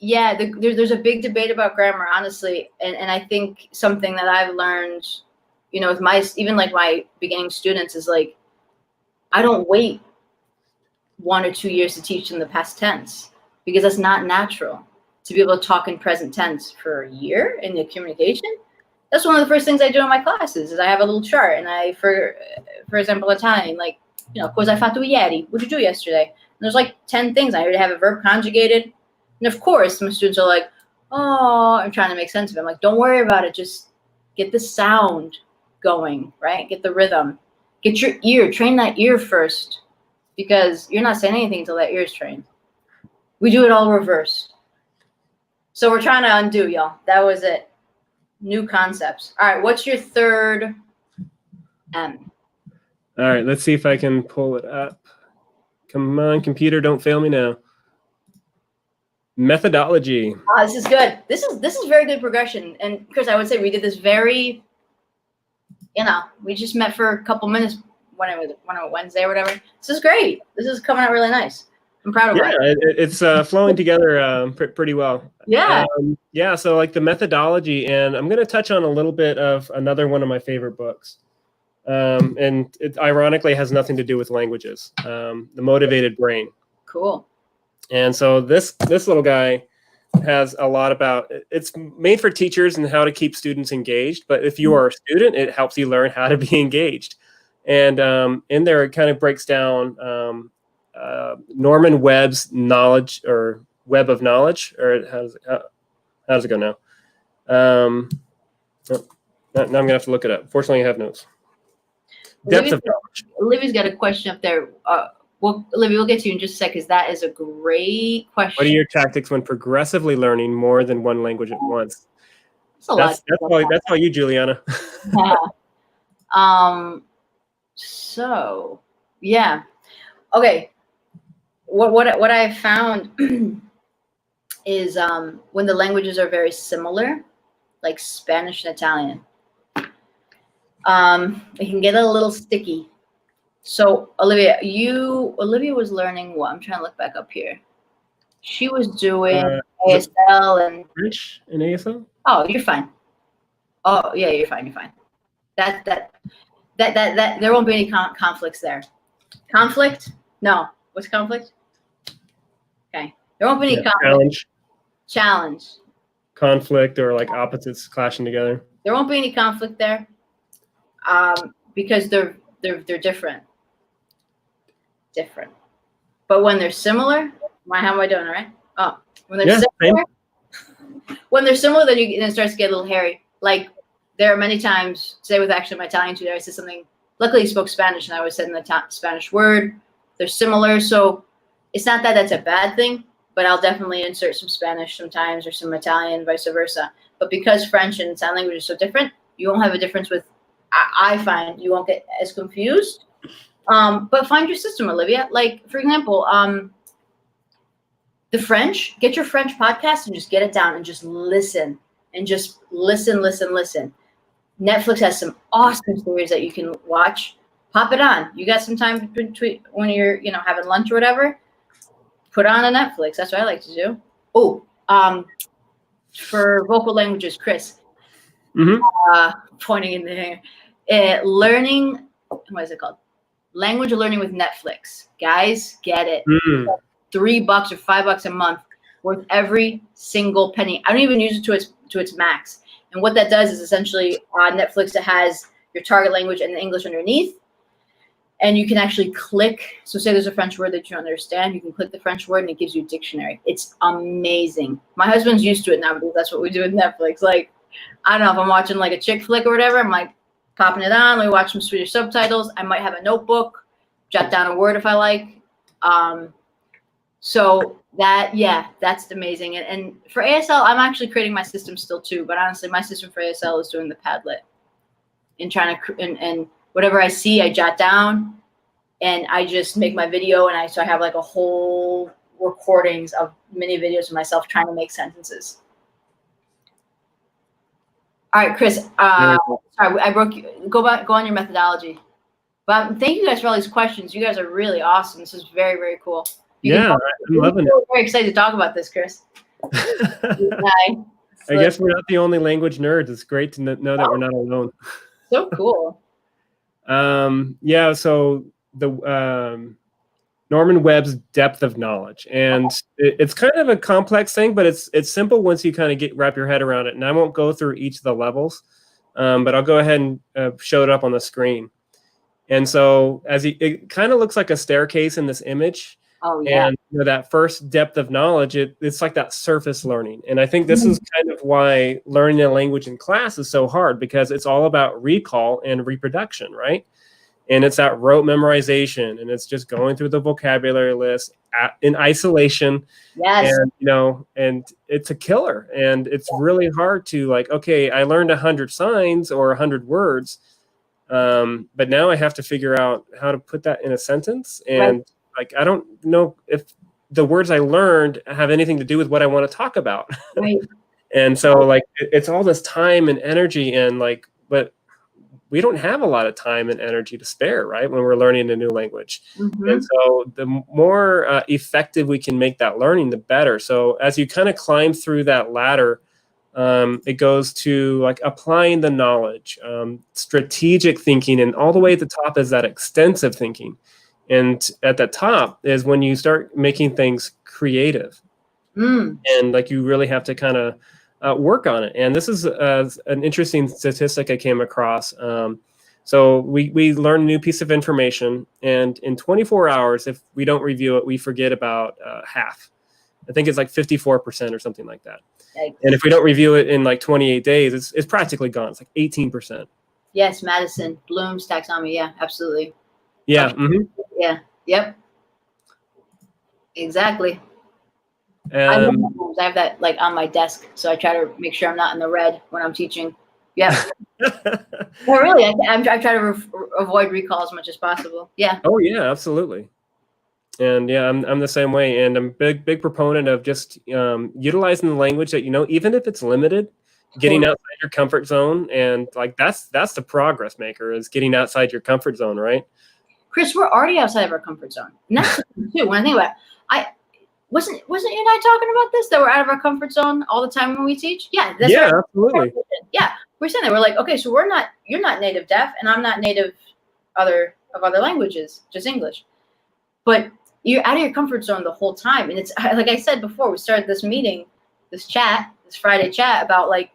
There's a big debate about grammar, honestly. And I think something that I've learned, you know, with my beginning students is like, I don't wait 1 or 2 years to teach them the past tense, because that's not natural to be able to talk in present tense for a year in the communication. That's one of the first things I do in my classes is I have a little chart, and for example, Italian, like, cosa hai fatto ieri? What did you do yesterday? And there's like 10 things. I already have a verb conjugated. And of course, my students are like, oh, I'm trying to make sense of it. I'm like, don't worry about it. Just get the sound going, right? Get the rhythm. Get your ear. Train that ear first, because you're not saying anything until that ear is trained. We do it all reverse. So we're trying to undo, y'all. That was it. New concepts. All right, what's your third M? All right, let's see if I can pull it up. Come on, computer, don't fail me now. Methodology. This is good. This is very good progression. And Chris, I would say we did this very, we just met for a couple minutes when it was Wednesday or whatever. This is great. This is coming out really nice. I'm proud of it. It's flowing together pretty well. Yeah. So like the methodology, and I'm going to touch on a little bit of another one of my favorite books. And it ironically has nothing to do with languages. The Motivated Brain. Cool. And so this little guy has a lot about, it's made for teachers and how to keep students engaged. But if you are a student, it helps you learn how to be engaged. And in there, it kind of breaks down Norman Webb's knowledge, or web of knowledge, or how does it go now? Now I'm going to have to look it up. Fortunately, I have notes. Depth of knowledge. Olivia's got a question up there. Olivia, we'll get to you in just a sec, because that is a great question. What are your tactics when progressively learning more than one language at once? That's all you, Juliana. Yeah. So, yeah. Okay. What I've found is when the languages are very similar, like Spanish and Italian, it can get a little sticky. So Olivia was learning what? I'm trying to look back up here. She was doing ASL and French and ASL. Oh, you're fine. Oh yeah, you're fine. You're fine. That there won't be any conflicts there. Conflict? No. What's conflict? Okay. There won't be any conflict. Challenge. Conflict, or like opposites clashing together. There won't be any conflict there. Because they're different. But when they're similar, how am I doing, all right? Oh, when they're similar, when they're similar, then it starts to get a little hairy. Like, there are many times, today with actually my Italian tutor, I said something, luckily he spoke Spanish, and I was saying the Spanish word. They're similar, so it's not that that's a bad thing, but I'll definitely insert some Spanish sometimes, or some Italian, vice versa. But because French and sign language is so different, you won't have a difference with, I find you won't get as confused. But find your system, Olivia. Like, for example, the French, get your French podcast and just get it down and just listen. And just listen. Netflix has some awesome series that you can watch. Pop it on. You got some time between when you're, having lunch or whatever, put on a Netflix. That's what I like to do. Oh, for vocal languages, Chris, pointing in there, learning, what is it called? Language learning with Netflix. Guys, get it. $3 or $5 a month, worth every single penny. I don't even use it to its max. And what that does is essentially on Netflix, it has your target language and the English underneath. And you can actually click. So say there's a French word that you don't understand. You can click the French word and it gives you a dictionary. It's amazing. My husband's used to it now because that's what we do with Netflix. Like, I don't know if I'm watching like a chick flick or whatever. I'm like popping it on. Let me watch some Swedish subtitles. I might have a notebook, jot down a word if I like. So that's amazing. And for ASL, I'm actually creating my system still too. But honestly, my system for ASL is doing the Padlet and trying to and whatever I see, I jot down, and I just make my video, and so I have like a whole recordings of mini videos of myself trying to make sentences. All right, Chris. Sorry, I broke you. Go on your methodology. But thank you guys for all these questions. You guys are really awesome. This is very, very cool. I'm loving it. Very excited to talk about this, Chris. I guess we're not the only language nerds. It's great to know that we're not alone. So cool. So the Norman Webb's depth of knowledge, and it's kind of a complex thing, but it's simple once you kind of wrap your head around it. And I won't go through each of the levels, but I'll go ahead and show it up on the screen. And so it kind of looks like a staircase in this image. Oh, yeah. And that first depth of knowledge, it's like that surface learning. And I think this is kind of why learning a language in class is so hard, because it's all about recall and reproduction, right? And it's that rote memorization, and it's just going through the vocabulary list in isolation. Yes. And, and it's a killer. And it's really hard to like, okay, I learned 100 signs or 100 words, but now I have to figure out how to put that in a sentence. And right. Like, I don't know if the words I learned have anything to do with what I want to talk about. Right. And so like, it's all this time and energy, and like, but we don't have a lot of time and energy to spare, right? When we're learning a new language. Mm-hmm. And so the more effective we can make that learning, the better. So as you kind of climb through that ladder, it goes to like applying the knowledge, strategic thinking, and all the way at the top is that extensive thinking. And at the top is when you start making things creative. And like, you really have to kind of work on it. And this is an interesting statistic I came across. So we learn a new piece of information, and in 24 hours, if we don't review it, we forget about half. I think it's like 54% or something like that. Yikes. And if we don't review it in like 28 days, it's practically gone. It's like 18%. Yes, Madison, Bloom's taxonomy. Yeah, absolutely. Yeah. Yeah. Yep. Exactly. I have that like on my desk, so I try to make sure I'm not in the red when I'm teaching. Yeah. Well, really, I try to avoid recall as much as possible. Yeah. Oh yeah, absolutely. And yeah, I'm the same way, and I'm big proponent of just utilizing the language that even if it's limited, getting outside your comfort zone, and like that's the progress maker, is getting outside your comfort zone, right? Chris, we're already outside of our comfort zone. And that's too. When I think about it, wasn't you and I talking about this, that we're out of our comfort zone all the time when we teach? Yeah. That's yeah, absolutely. Yeah. We're saying that. We're like, okay, so you're not native deaf, and I'm not native other languages, just English. But you're out of your comfort zone the whole time. And it's like I said before, we started this meeting, this Friday chat about like,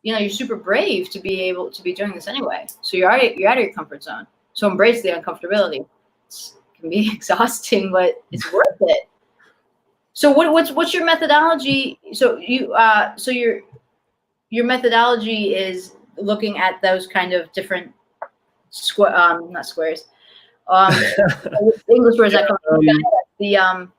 you're super brave to be able to be doing this anyway. So you're out of your comfort zone. So embrace the uncomfortability. It can be exhausting, but it's worth it. So what's your methodology? So your methodology is looking at those kind of different not squares. English words that come from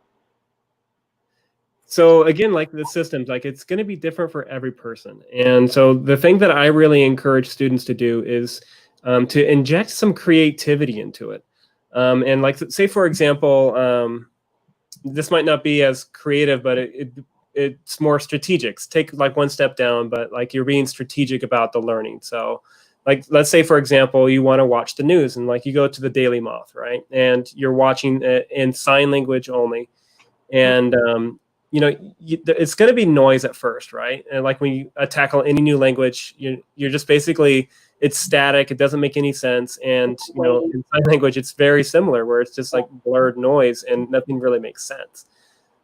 So again, like the systems, like it's going to be different for every person. And so the thing that I really encourage students to do is to inject some creativity into it. And like, say, for example, this might not be as creative, but it's more strategic. Take like one step down, but like you're being strategic about the learning. So like, let's say, for example, you want to watch the news, and like you go to the Daily Moth, right? And you're watching it in sign language only. And, it's going to be noise at first, right? And like when you tackle any new language, you're just basically, it's static. It doesn't make any sense. And, in sign language, it's very similar, where it's just like blurred noise and nothing really makes sense.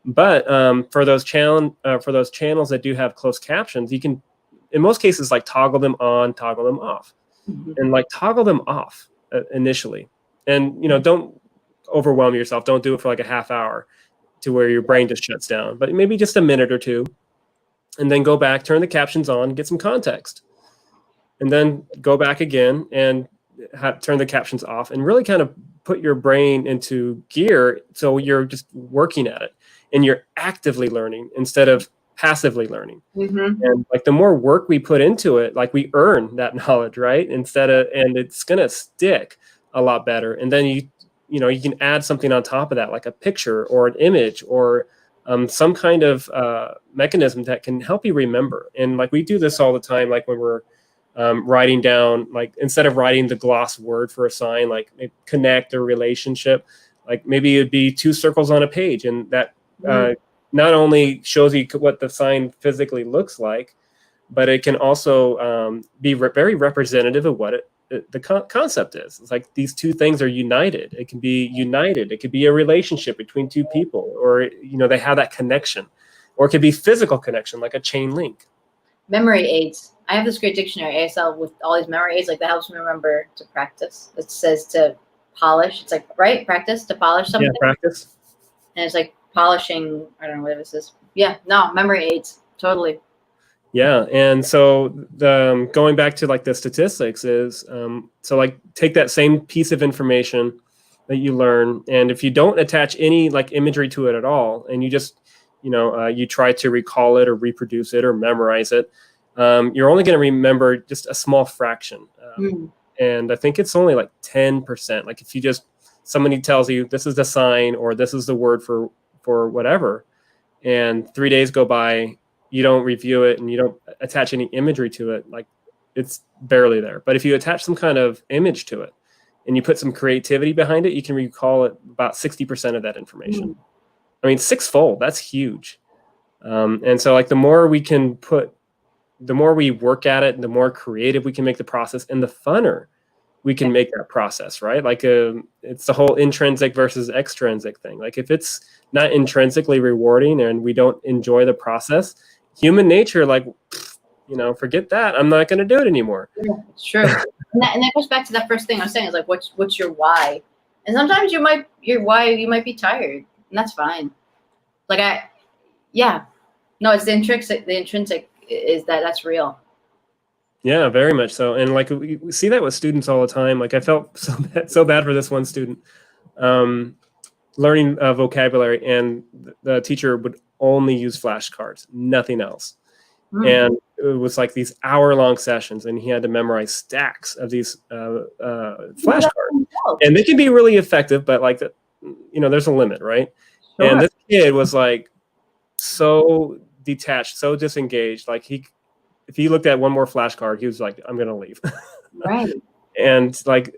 But for those channels that do have closed captions, you can, in most cases, like toggle them on, toggle them off, and like toggle them off initially. And, don't overwhelm yourself. Don't do it for like a half hour to where your brain just shuts down, but maybe just a minute or two, and then go back, turn the captions on, get some context, and then go back again and turn the captions off, and really kind of put your brain into gear. So you're just working at it, and you're actively learning instead of passively learning. And like the more work we put into it, like we earn that knowledge, right? And it's going to stick a lot better. And then you can add something on top of that, like a picture or an image or some kind of mechanism that can help you remember. And like we do this all the time, like when we're writing down, like instead of writing the gloss word for a sign, like connect or relationship, like maybe it'd be 2 circles on a page, and that not only shows you what the sign physically looks like, but it can also be very representative of what the concept is. It's like these two things are united. It can be united. It could be a relationship between 2 people, or they have that connection, or it could be physical connection, like a chain link. Memory aids. I have this great dictionary, ASL, with all these memory aids, like that helps me remember to practice. It says to polish. It's like, right? Practice to polish something. Yeah, practice. And it's like polishing, I don't know what this is. Yeah, no, memory aids. Totally. Yeah, and so going back to like the statistics is so like take that same piece of information that you learn, and if you don't attach any like imagery to it at all, and you just you try to recall it or reproduce it or memorize it, you're only going to remember just a small fraction, and I think it's only like 10%. Like if you just somebody tells you this is the sign or this is the word for whatever, and 3 days go by, you don't review it and you don't attach any imagery to it, like it's barely there. But if you attach some kind of image to it and you put some creativity behind it, you can recall it about 60% of that information. I mean, sixfold, that's huge. And so like the more we work at it, the more creative we can make the process and the funner we can make that process, right? Like it's the whole intrinsic versus extrinsic thing. Like if it's not intrinsically rewarding and we don't enjoy the process, human nature, like, forget that. I'm not going to do it anymore. Yeah, it's true. and that goes back to that first thing I was saying, is like, what's your why? And sometimes you might be tired, and that's fine. Like it's the intrinsic is that's real. Yeah, very much so. And like we see that with students all the time. Like I felt so bad for this one student learning vocabulary, and the teacher would only use flashcards, nothing else. And it was like these hour-long sessions, and he had to memorize stacks of these flashcards. And they can be really effective, but like there's a limit, right? Sure. And this kid was like so detached, so disengaged. Like if he looked at one more flashcard, he was like, I'm going to leave. Right. And like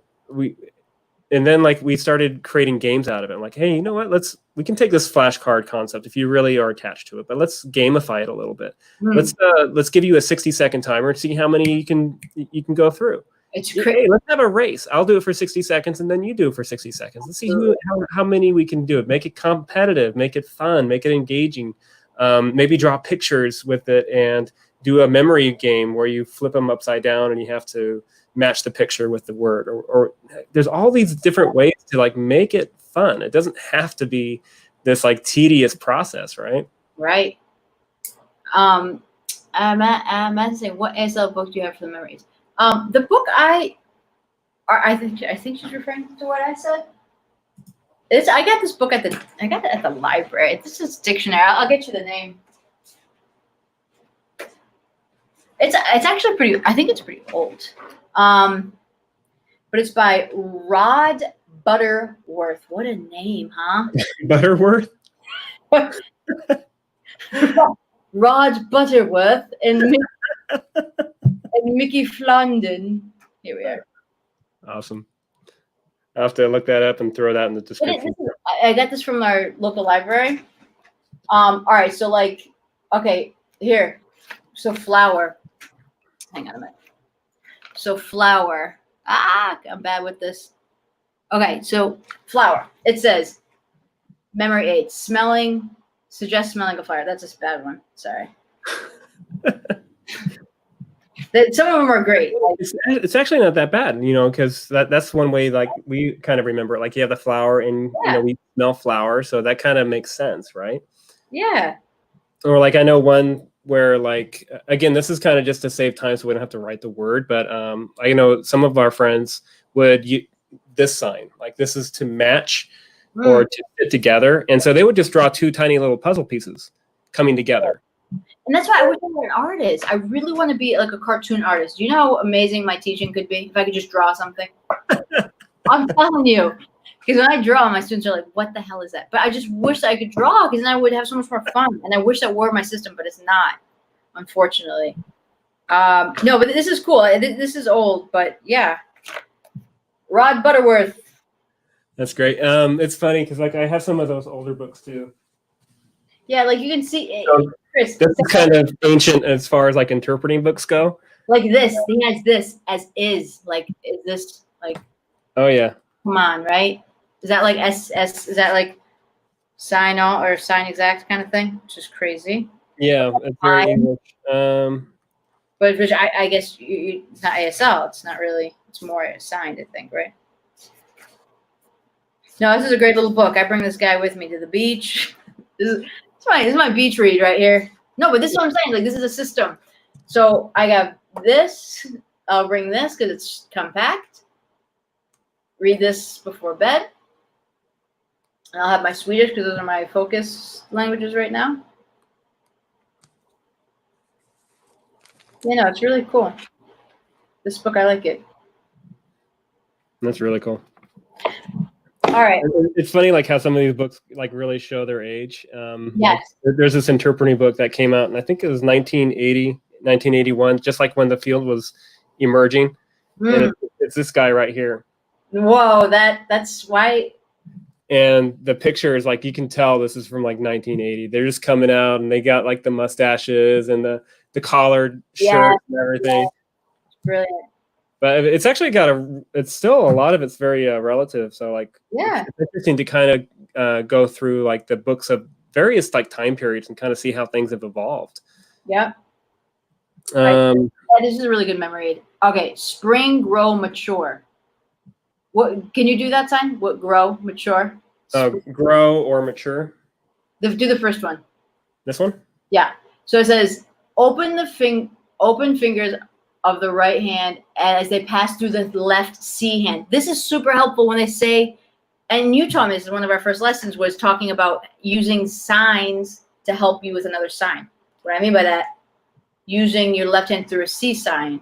we started creating games out of it. Like, hey, you know what? We can take this flashcard concept if you really are attached to it, but let's gamify it a little bit. Let's give you a 60-second timer and see how many you can go through. It's crazy. Hey, let's have a race. I'll do it for 60 seconds and then you do it for 60 seconds. Let's see how many we can do it. Make it competitive, make it fun, make it engaging. Maybe draw pictures with it and do a memory game where you flip them upside down and you have to match the picture with the word, or there's all these different ways to like make it fun. It doesn't have to be this like tedious process, right? Right. I'm saying, what ASL book do you have for the memories? The book I think she's referring to what I said. I got this book at the library. This is dictionary. I'll get you the name. It's actually pretty. I think it's pretty old. But it's by Rod Butterworth. What a name, huh? Butterworth? Rod Butterworth and Mickey Flondon. Here we are. Awesome. I'll have to look that up and throw that in the description. I got this from our local library. All right, so like, okay, here. So flower. Hang on a minute. So flower. I'm bad with this. Okay, so flower. It says memory aids. Suggest smelling a flower. That's a bad one. Sorry. Some of them are great. It's actually not that bad, because that's one way like we kind of remember it. Like you have the flower and we smell flower, so that kind of makes sense, right? Yeah. Or like I know one where like, again, this is kind of just to save time so we don't have to write the word, but I know some of our friends would use this sign, like this is to match or to fit together. And so they would just draw two tiny little puzzle pieces coming together. And that's why I wish I were an artist. I really want to be like a cartoon artist. You know how amazing my teaching could be if I could just draw something? I'm telling you. Because when I draw, my students are like, what the hell is that? But I just wish I could draw because then I would have so much more fun. And I wish that were my system, but it's not, unfortunately. No, but this is cool. This is old, but yeah. Rod Butterworth. That's great. It's funny because like I have some of those older books too. Yeah, like you can see, Chris. This is kind of ancient as far as like interpreting books go. Like this, he has this as is. Like, is this like? Oh yeah. Come on, right? Is that like S? Is that like sign all or sign exact kind of thing? Which is crazy. Yeah, it's very English. But which I guess it's not ASL. It's not really. It's more signed, I think, right? No, this is a great little book. I bring this guy with me to the beach. This is my beach read right here. No, but this is what I'm saying. Like, this is a system. So I got this. I'll bring this because it's compact. Read this before bed. And I'll have my Swedish because those are my focus languages right now. You know, it's really cool. This book, I like it. That's really cool. All right. It's funny, like how some of these books like really show their age. Yes. Like, there's this interpreting book that came out, and I think it was 1980, 1981, just like when the field was emerging. And it's this guy right here. Whoa, that's why. And the picture is like, you can tell this is from like 1980. They're just coming out, and they got like the mustaches and the collared shirt and everything. Yeah. Brilliant. But it's actually it's still a lot of it's very relative. So like, it's interesting to kind of go through like the books of various like time periods and kind of see how things have evolved. Yep. This is a really good memory aid. Okay, spring, grow, mature. What can you do that sign? What grow, mature? Grow or mature. Do the first one. This one? Yeah. So it says, open fingers of the right hand as they pass through the left C hand. This is super helpful when they say, and you taught me this is one of our first lessons, was talking about using signs to help you with another sign. What I mean by that, using your left hand through a C sign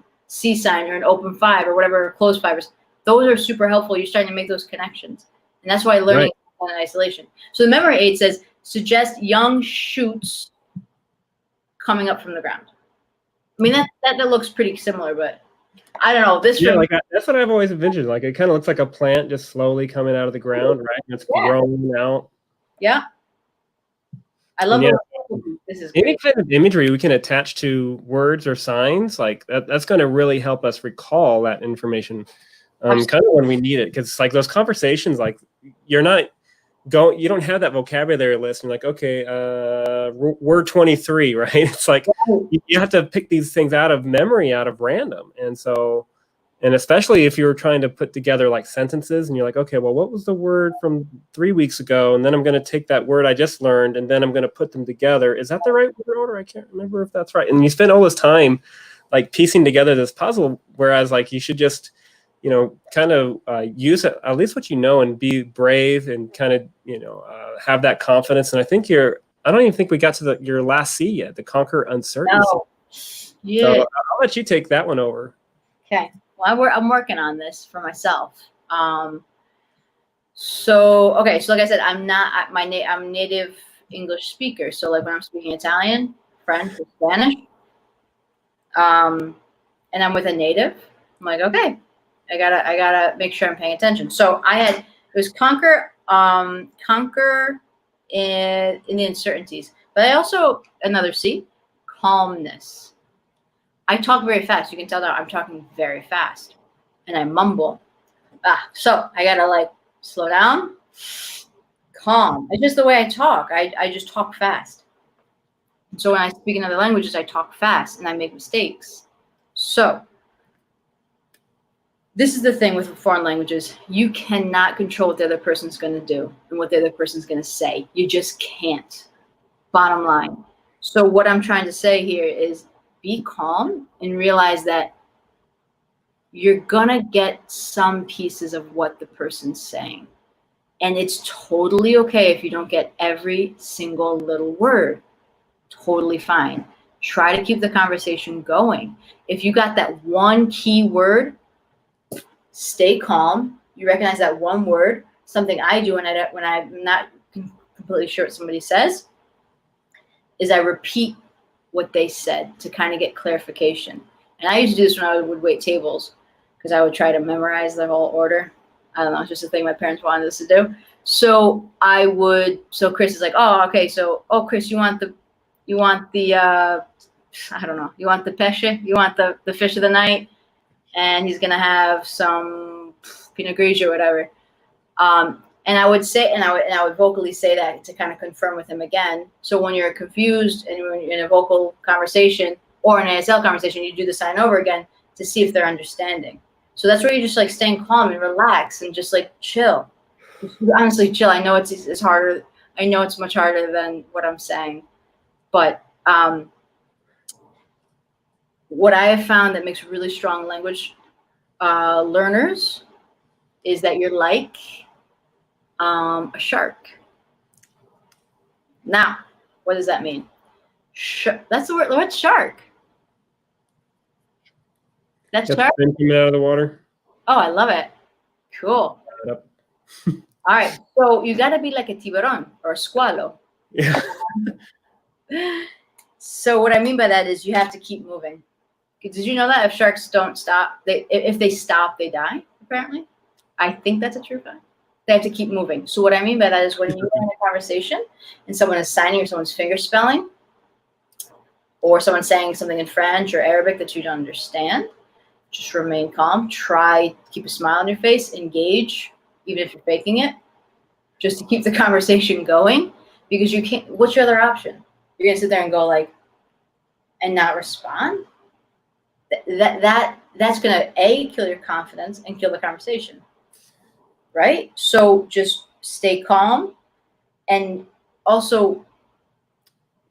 or an open five or whatever, closed fibers. Those are super helpful. You're starting to make those connections. And that's why learning is in isolation. So the memory aid says, suggest young shoots coming up from the ground. I mean, that looks pretty similar, but I don't know. That's what I've always envisioned. Like, it kind of looks like a plant just slowly coming out of the ground, right? And it's growing out. Yeah. I love it. This is great. Any kind of imagery we can attach to words or signs, like that's going to really help us recall that information kind of when we need it. Because it's like those conversations, like you don't have that vocabulary list. And like, okay, word 23, right? It's like you have to pick these things out of memory, out of random. And especially if you're trying to put together like sentences and you're like, okay, well, what was the word from 3 weeks ago? And then I'm going to take that word I just learned and then I'm going to put them together. Is that the right word order? I can't remember if that's right. And you spend all this time like piecing together this puzzle, whereas like you should just, kind of use it, at least what you know, and be brave and kind of, have that confidence. And I think I don't even think we got to your last C yet, the conquer uncertainty. No. Yeah. So I'll let you take that one over. Okay. Well, I'm working on this for myself. So like I said, I'm native English speaker. So like when I'm speaking Italian, French, or Spanish, and I'm with a native, I'm like, okay, I gotta make sure I'm paying attention. So it was conquer in the uncertainties, but I also, another C, calmness. I talk very fast. You can tell that I'm talking very fast and I mumble. So I gotta like slow down, calm. It's just the way I talk. I just talk fast. And so when I speak in other languages, I talk fast and I make mistakes. So this is the thing with foreign languages. You cannot control what the other person's going to do and what the other person's going to say. You just can't. Bottom line. So what I'm trying to say here is, be calm and realize that you're going to get some pieces of what the person's saying. And it's totally okay if you don't get every single little word. Totally fine. Try to keep the conversation going. If you got that one key word, stay calm. You recognize that one word. Something I do when I'm not completely sure what somebody says is I repeat what they said to kind of get clarification. And I used to do this when I would wait tables because I would try to memorize the whole order. I don't know, it's just a thing my parents wanted us to do. So Chris is like, oh, okay, Chris, you want the I don't know, you want the pesce? You want the fish of the night? And he's gonna have some Pinot Grigio or whatever. And I would say, and I would vocally say that to kind of confirm with him again. So when you're confused and you're in a vocal conversation, or an ASL conversation, you do the sign over again to see if they're understanding. So that's where you just like staying calm and relax and just like chill. Honestly, chill. I know it's harder. I know it's much harder than what I'm saying, but what I have found that makes really strong language learners is that you're like a shark. Now, what does that mean? That's the word. What's shark? That's shark. Coming out of the water. Oh, I love it. Cool. Yep. All right. So you gotta be like a tiburon or a squalo. Yeah. So what I mean by that is you have to keep moving. Did you know that if sharks don't stop, if they stop, they die? Apparently, I think that's a true fact. They have to keep moving. So what I mean by that is when you're in a conversation and someone is signing or someone's finger spelling, or someone's saying something in French or Arabic that you don't understand, just remain calm. Try to keep a smile on your face. Engage, even if you're faking it, just to keep the conversation going. Because you can't. What's your other option? You're gonna sit there and go like, and not respond. That's gonna kill your confidence and kill the conversation, right? So just stay calm, and also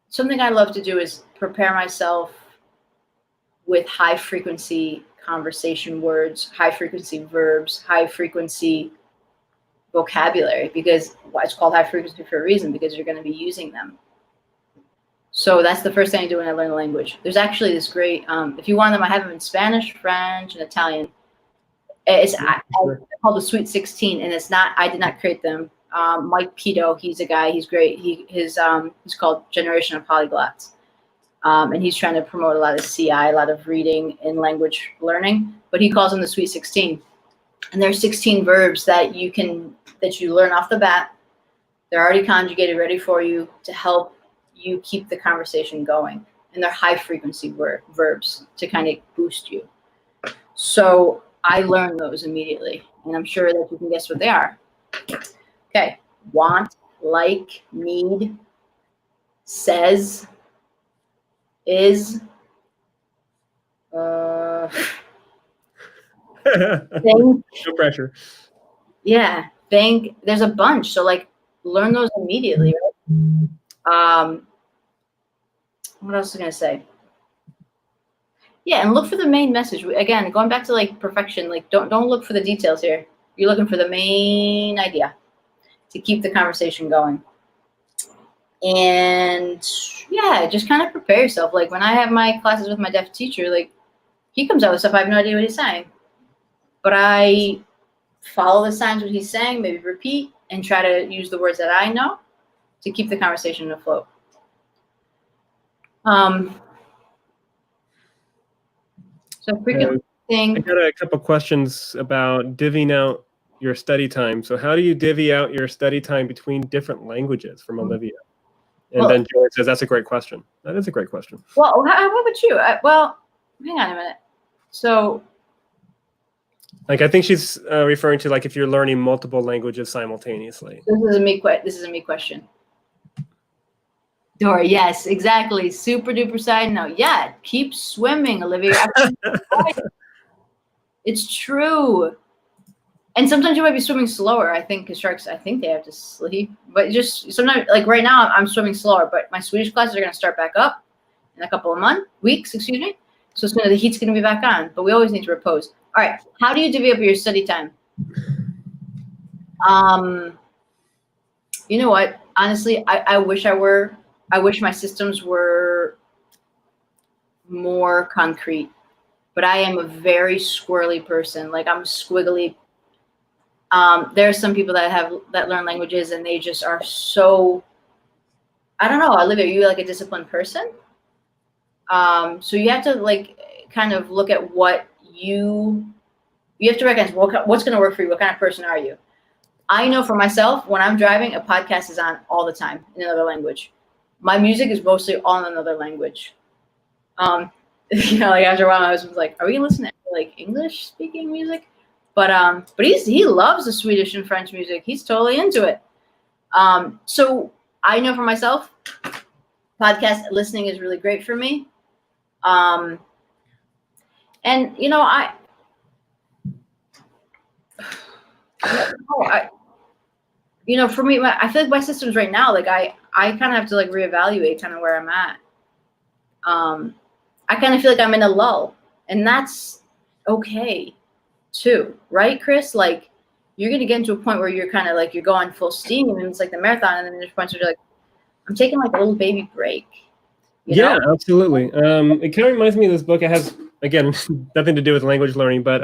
something I love to do is prepare myself with high frequency conversation words, high frequency verbs, high frequency vocabulary, because it's called high frequency for a reason, because you're going to be using them. So that's the first thing I do when I learn a language. There's actually this great, if you want them, I have them in Spanish, French, and Italian. It's called the Sweet 16, and it's not, I did not create them. Mike Pito, he's a guy, he's great. He's called Generation of Polyglots. And he's trying to promote a lot of CI, a lot of reading and language learning, but he calls them the Sweet 16. And there's 16 verbs that you learn off the bat. They're already conjugated, ready for you to help you keep the conversation going. And they're high frequency verbs to kind of boost you. So I learned those immediately, and I'm sure that you can guess what they are. Okay, want, like, need, says, is, think. No pressure. Yeah, think. There's a bunch, so like learn those immediately. Right? What else was I gonna say? Yeah, and look for the main message. Again, going back to like perfection, like don't look for the details here. You're looking for the main idea to keep the conversation going. And yeah, just kind of prepare yourself. Like when I have my classes with my deaf teacher, like he comes out with stuff I have no idea what he's saying, but I follow the signs what he's saying, maybe repeat, and try to use the words that I know to keep the conversation afloat. So frequent thing. I got a couple questions about divvying out your study time. So how do you divvy out your study time between different languages from Olivia? And then Joy says, that's a great question. That is a great question. Well, what about you? Well, hang on a minute. So, like, I think she's referring to like if you're learning multiple languages simultaneously. This is a me question. Dora, yes, exactly. Super duper side note. Yeah, keep swimming, Olivia. It's true. And sometimes you might be swimming slower, I think, because sharks, I think they have to sleep. But just sometimes, like right now, I'm swimming slower, but my Swedish classes are going to start back up in a couple of weeks, excuse me. So the heat's going to be back on, but we always need to repose. All right, how do you divvy up your study time? You know what? Honestly, I wish my systems were more concrete, but I am a very squirrely person. Like I'm squiggly. There are some people that learn languages and they just are so, I don't know, Olivia, are you like a disciplined person? So you have to like kind of look at what you have to recognize what's going to work for you. What kind of person are you? I know for myself, when I'm driving, a podcast is on all the time in another language. My music is mostly all in another language. You know, like after a while, my husband's like, "Are we gonna listen to like English speaking music?" But he loves the Swedish and French music. He's totally into it. So I know for myself, podcast listening is really great for me. And you know, you know, for me, I feel like my systems right now, like I kind of have to like reevaluate kind of where I'm at. I kind of feel like I'm in a lull, and that's okay too, right, Chris? Like you're gonna get into a point where you're kind of like you're going full steam, and it's like the marathon, and then there's points where you're like, I'm taking like a little baby break. Yeah, absolutely. It kind of reminds me of this book. It has, again, nothing to do with language learning, but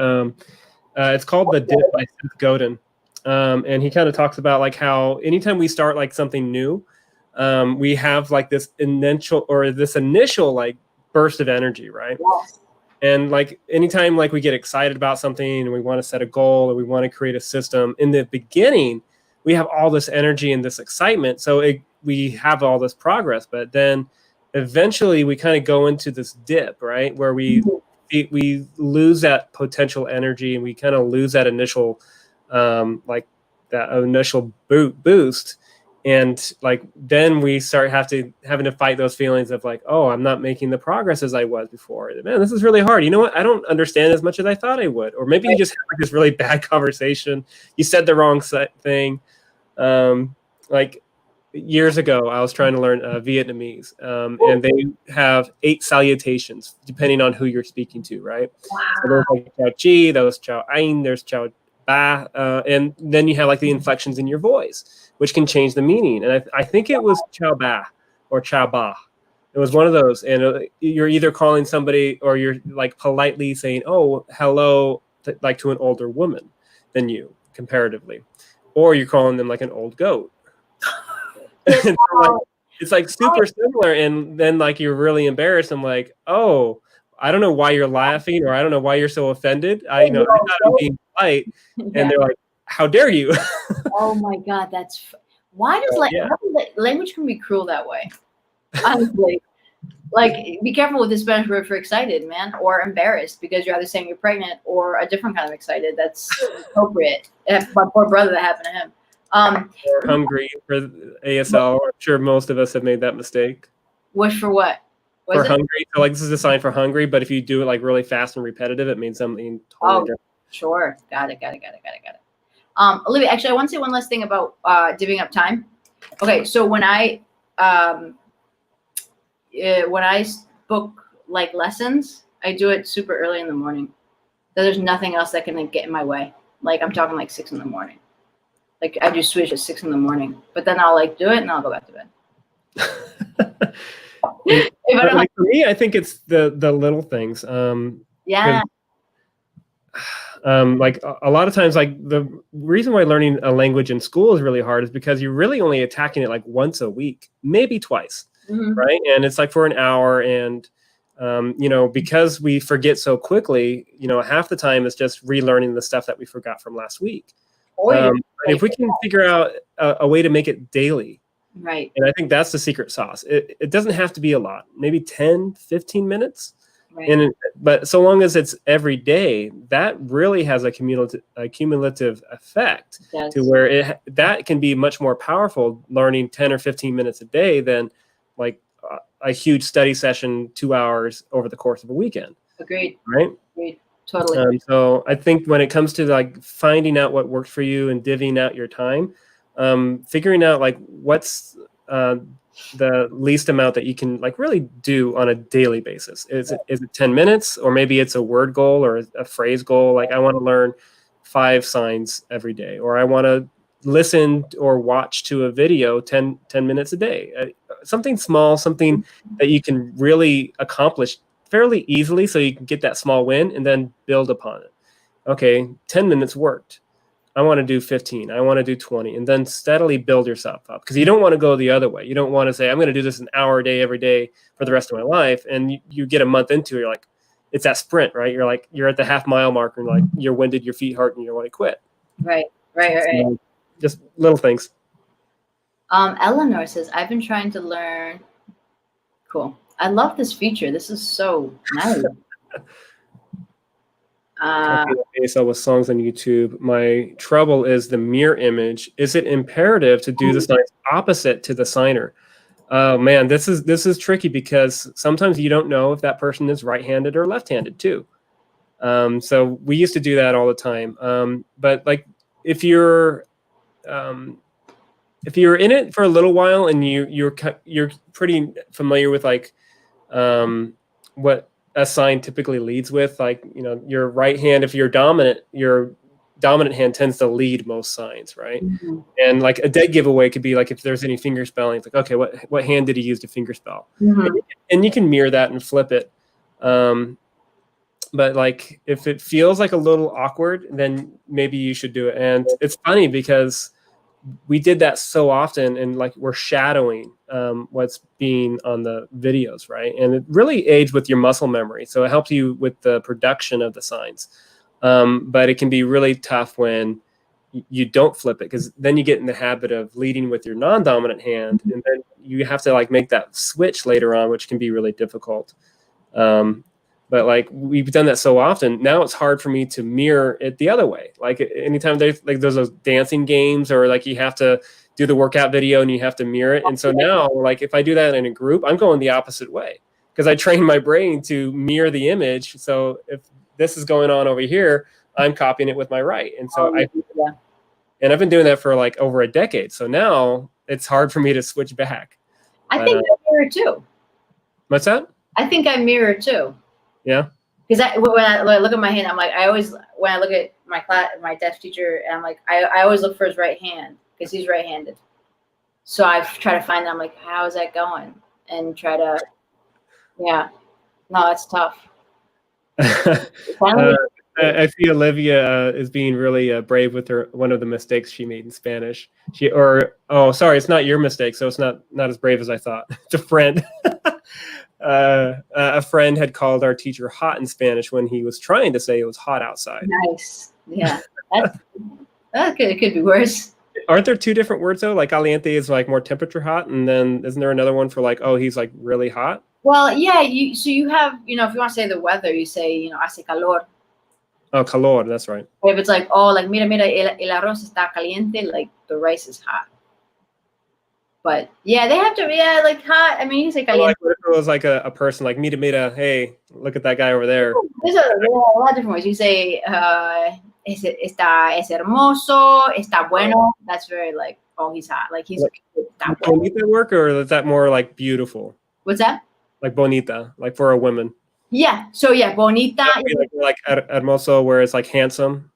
it's called The Dip by Seth Godin. And he kind of talks about like how anytime we start like something new, we have like this initial like burst of energy, right? Yes. And like anytime like we get excited about something and we want to set a goal or we want to create a system, in the beginning, we have all this energy and this excitement. So we have all this progress, but then eventually we kind of go into this dip, right? Where we lose that potential energy and we kind of lose that initial like that initial boost, and like then we start having to fight those feelings of like, oh, I'm not making the progress as I was before. Man, this is really hard. You know what? I don't understand as much as I thought I would. Or maybe you just had like this really bad conversation. You said the wrong thing. Like years ago, I was trying to learn Vietnamese, and they have 8 salutations depending on who you're speaking to, right? Wow. So there's like chào chi, there's chào anh, there's chào ba, and then you have like the inflections in your voice, which can change the meaning. And I think it was chào ba or chào ba. It was one of those, and you're either calling somebody or you're like politely saying, "Oh, hello," like to an older woman than you comparatively, or you're calling them like an old goat. It's like super similar, and then like you're really embarrassed. I'm like, oh, I don't know why you're laughing, or I don't know why you're so offended. I thought I'm being polite, and they're like, how dare you? Oh my God, why does language can be cruel that way? Honestly, like be careful with the Spanish word for excited, man, or embarrassed, because you're either saying you're pregnant or a different kind of excited. That's appropriate. My poor brother, that happened to him. Or hungry for ASL. I'm sure most of us have made that mistake. Wish for what? For hungry. So like this is a sign for hungry, but if you do it like really fast and repetitive, it means something totally different. Sure. Got it. Olivia, actually, I want to say one last thing about divvying up time. Okay, so when I book like lessons, I do it super early in the morning. So there's nothing else that can get in my way. Like I'm talking like 6 a.m. Like I do switch at 6 a.m, but then I'll like do it and I'll go back to bed. Like for me, I think it's the little things. Yeah. Like a lot of times, like the reason why learning a language in school is really hard is because you're really only attacking it like once a week, maybe twice, right? And it's like for an hour, and because we forget so quickly, half the time it's just relearning the stuff that we forgot from last week. If we can figure out a way to make it daily, right? And I think that's the secret sauce. It doesn't have to be a lot, maybe 10, 15 minutes. Right. But so long as it's every day, that really has a cumulative effect to where that can be much more powerful learning 10 or 15 minutes a day than like a huge study session 2 hours over the course of a weekend. Agreed. Right? Agreed. Totally. So I think when it comes to like finding out what works for you and divvying out your time, figuring out like what's the least amount that you can like really do on a daily basis. Is it 10 minutes, or maybe it's a word goal or a phrase goal? Like I want to learn 5 signs every day, or I want to listen or watch to a video 10 minutes a day. Something small, something that you can really accomplish fairly easily, so you can get that small win and then build upon it. Okay, 10 minutes worked. I want to do 15. I want to do 20, and then steadily build yourself up, because you don't want to go the other way. You don't want to say, I'm going to do this an hour a day every day for the rest of my life. And you get a month into it, you're like, it's that sprint, right? You're like, you're at the half-mile mark, and like you're winded, your feet hurt, and you want to quit. Right. So, just little things. Eleanor says, I've been trying to learn. Cool. I love this feature. This is so nice. ASL with songs on YouTube. My trouble is the mirror image. Is it imperative to do the signs opposite to the signer? Oh man, this is tricky because sometimes you don't know if that person is right-handed or left-handed too. So we used to do that all the time. But like if you're in it for a little while and you're pretty familiar with like what a sign typically leads with, like, you know, your right hand, if you're dominant, your dominant hand tends to lead most signs, right? Mm-hmm. And like a dead giveaway could be like if there's any finger spelling, it's like, okay, what hand did he use to finger spell? Mm-hmm. And you can mirror that and flip it. But like if it feels like a little awkward, then maybe you should do it. And it's funny because we did that so often, and like we're shadowing what's being on the videos, right? And it really aids with your muscle memory, so it helps you with the production of the signs. But it can be really tough when you don't flip it, because then you get in the habit of leading with your non-dominant hand, and then you have to like make that switch later on, which can be really difficult. But like we've done that so often, now it's hard for me to mirror it the other way. Like anytime there's those dancing games, or like you have to do the workout video and you have to mirror it. And so now, like if I do that in a group, I'm going the opposite way, because I train my brain to mirror the image. So if this is going on over here, I'm copying it with my right. And so and I've been doing that for like over a decade. So now it's hard for me to switch back. I think I mirror too. What's that? I think I mirror too. Yeah. Because when I look at my hand, I'm like, when I look at my deaf teacher, and I'm like, I always look for his right hand because he's right-handed. So I try to find, I'm like, how is that going? And try to, yeah. No, it's tough. I see Olivia is being really brave with one of the mistakes she made in Spanish. It's not your mistake, so it's not as brave as I thought. It's a friend. A friend had called our teacher hot in Spanish when he was trying to say it was hot outside. Nice. Yeah. It could be worse. Aren't there two different words though? Like caliente is like more temperature hot, and then isn't there another one for like, oh, he's like really hot? Well, yeah. You have, if you want to say the weather, you say, hace calor. Oh, calor. That's right. Or if it's like, oh, like mira, el arroz está caliente, like the rice is hot. But yeah, they have to, like hot. I mean, you say caliente. Like, what if it was like a person, like mira, hey, look at that guy over there. There's a lot of different ways. You say, es hermoso, está bueno. That's very like, oh, he's hot. Like he's Like bonita work, or is that more like beautiful? What's that? Like bonita, like for a woman. Yeah. So yeah, bonita. Like hermoso, where it's like handsome.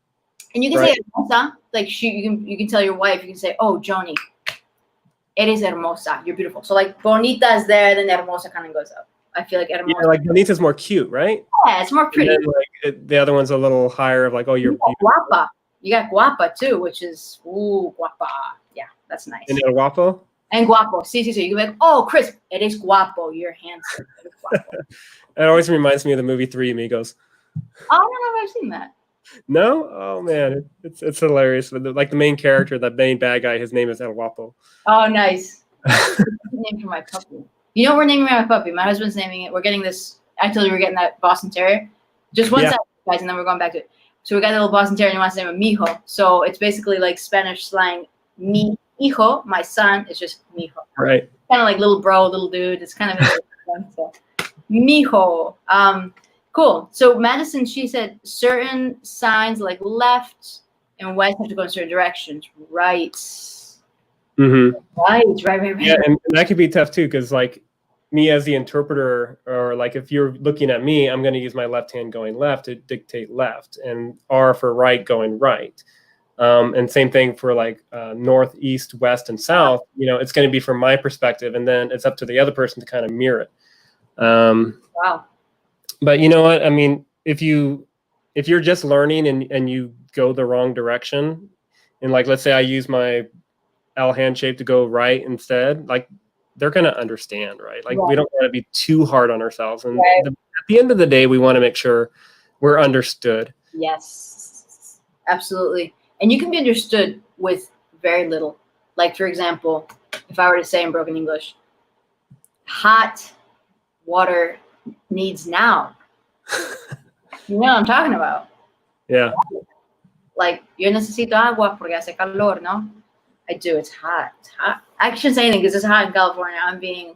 And you can say hermosa. Like you can tell your wife. You can say, oh, Johnni, eres hermosa. You're beautiful. So like bonita is there, then hermosa kind of goes up. I feel like hermosa. Yeah, like bonita's more cute, right? Yeah, it's more pretty. And then, like the other one's a little higher of like, oh, you're beautiful. Guapa. You got guapa too, which is guapa. Yeah, that's nice. And el guapo. And guapo. Sí. You can be like, oh, Chris, eres guapo. You're handsome. Eres guapo. It always reminds me of the movie Three Amigos. I don't know if I've seen that. No? Oh man, it's hilarious. But like the main character, the main bad guy, his name is El Guapo. Oh, nice. Name for my puppy. You know, we're naming my puppy. My husband's naming it. We're getting this. I told you we're getting that Boston Terrier. Just one second, guys, and then we're going back to it. So we got a little Boston Terrier, and he wants to name it Mijo. So it's basically like Spanish slang. Mi hijo, my son, is just Mijo. Right. Kind of like little bro, little dude. It's kind of fun. So. Mijo. Cool. So Madison, she said certain signs like left and west have to go in certain directions. Right. Mm-hmm. Right. Yeah, and that could be tough too, because like me as the interpreter, or like if you're looking at me, I'm going to use my left hand going left to dictate left, and R for right going right. And same thing for like north, east, west, and south. It's going to be from my perspective, and then it's up to the other person to kind of mirror it. Wow. But you know what? I mean, if you're just learning and you go the wrong direction, and like let's say I use my L hand shape to go right instead, like they're gonna understand, right? Like we don't want to be too hard on ourselves, and at the end of the day, we want to make sure we're understood. Yes, absolutely. And you can be understood with very little. Like for example, if I were to say in broken English, hot water needs now. You know what I'm talking about? Yeah. Like, yo necesito agua porque hace calor, no? I do. It's hot. I shouldn't say anything because it's hot in California. I'm being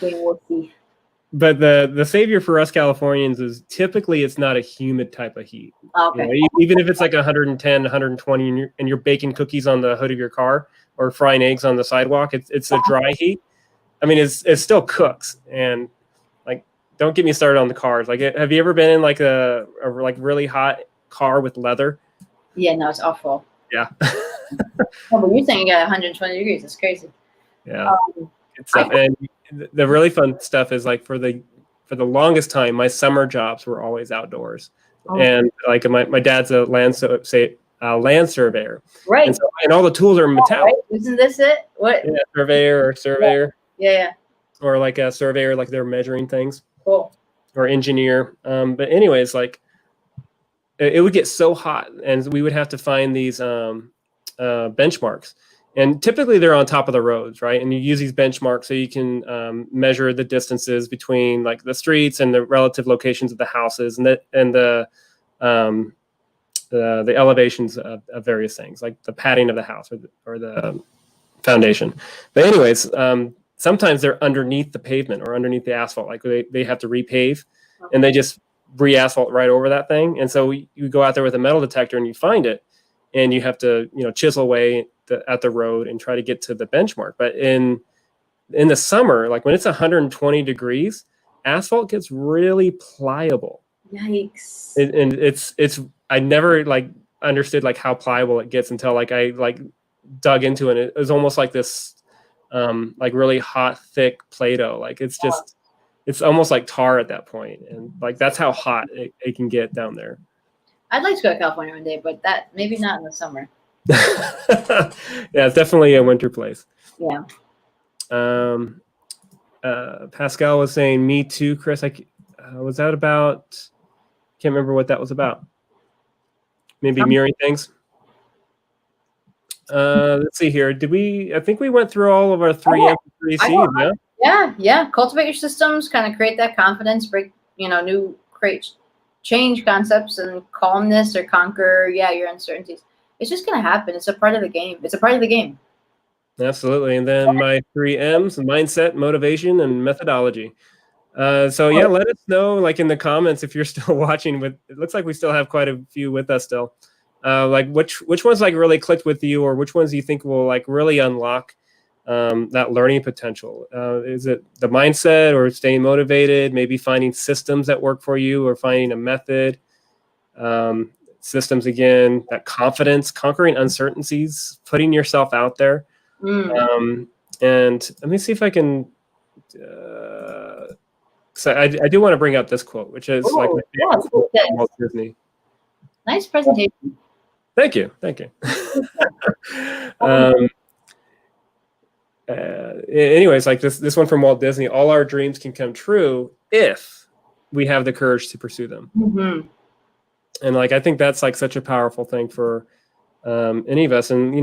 wussy. But the savior for us Californians is typically it's not a humid type of heat. Okay. Even if it's like 110, 120, and you're baking cookies on the hood of your car or frying eggs on the sidewalk, it's a dry heat. I mean, it still cooks. And like, don't get me started on the cars. Like, have you ever been in like a like really hot car with leather? Yeah, no, it's awful. Yeah. Oh, but you're saying you got 120 degrees. That's crazy. Yeah. And the really fun stuff is like for the longest time, my summer jobs were always outdoors. Oh. And like my dad's a land surveyor. Right. And all the tools are metallic. Right. Isn't this it? What? Yeah, surveyor. Yeah. Or like a surveyor, like they're measuring things. Cool. Or engineer. But anyways, like it would get so hot, and we would have to find these benchmarks. And typically they're on top of the roads, right? And you use these benchmarks so you can measure the distances between like the streets and the relative locations of the houses and the elevations of various things, like the padding of the house or the foundation. But anyways, sometimes they're underneath the pavement or underneath the asphalt, like they have to repave, and they just re-asphalt right over that thing. And so you go out there with a metal detector and you find it, and you have to chisel away at the road and try to get to the benchmark. But in the summer, like when it's 120 degrees, asphalt gets really pliable. Yikes. And it's I never like understood like how pliable it gets until like I like dug into it. It was almost like this like really hot, thick Play-Doh. Like it's almost like tar at that point. And like that's how hot it can get down there. I'd like to go to California one day, but that maybe not in the summer. Yeah, it's definitely a winter place. Yeah. Pascal was saying, "Me too, Chris." Was that about? Can't remember what that was about. Maybe mirroring things. Let's see here. I think we went through all of our 3 M's and 3 C's. Yeah. Cultivate your systems. Kind of create that confidence. Create change concepts and calmness or conquer. Your uncertainties. It's just going to happen. It's a part of the game. Absolutely. And then my 3 M's: mindset, motivation, and methodology. So yeah, let us know like in the comments if you're still watching. It looks like we still have quite a few with us still. Like which ones like really clicked with you, or which ones you think will like really unlock that learning potential? Is it the mindset or staying motivated? Maybe finding systems that work for you, or finding a method. Systems again, that confidence, conquering uncertainties, putting yourself out there. And let me see if I can. So I do want to bring up this quote, which is like my favorite quote from Walt Disney. Nice presentation. Thank you. Anyways, like this one from Walt Disney: all our dreams can come true if we have the courage to pursue them. Mm-hmm. And like I think that's like such a powerful thing for any of us. And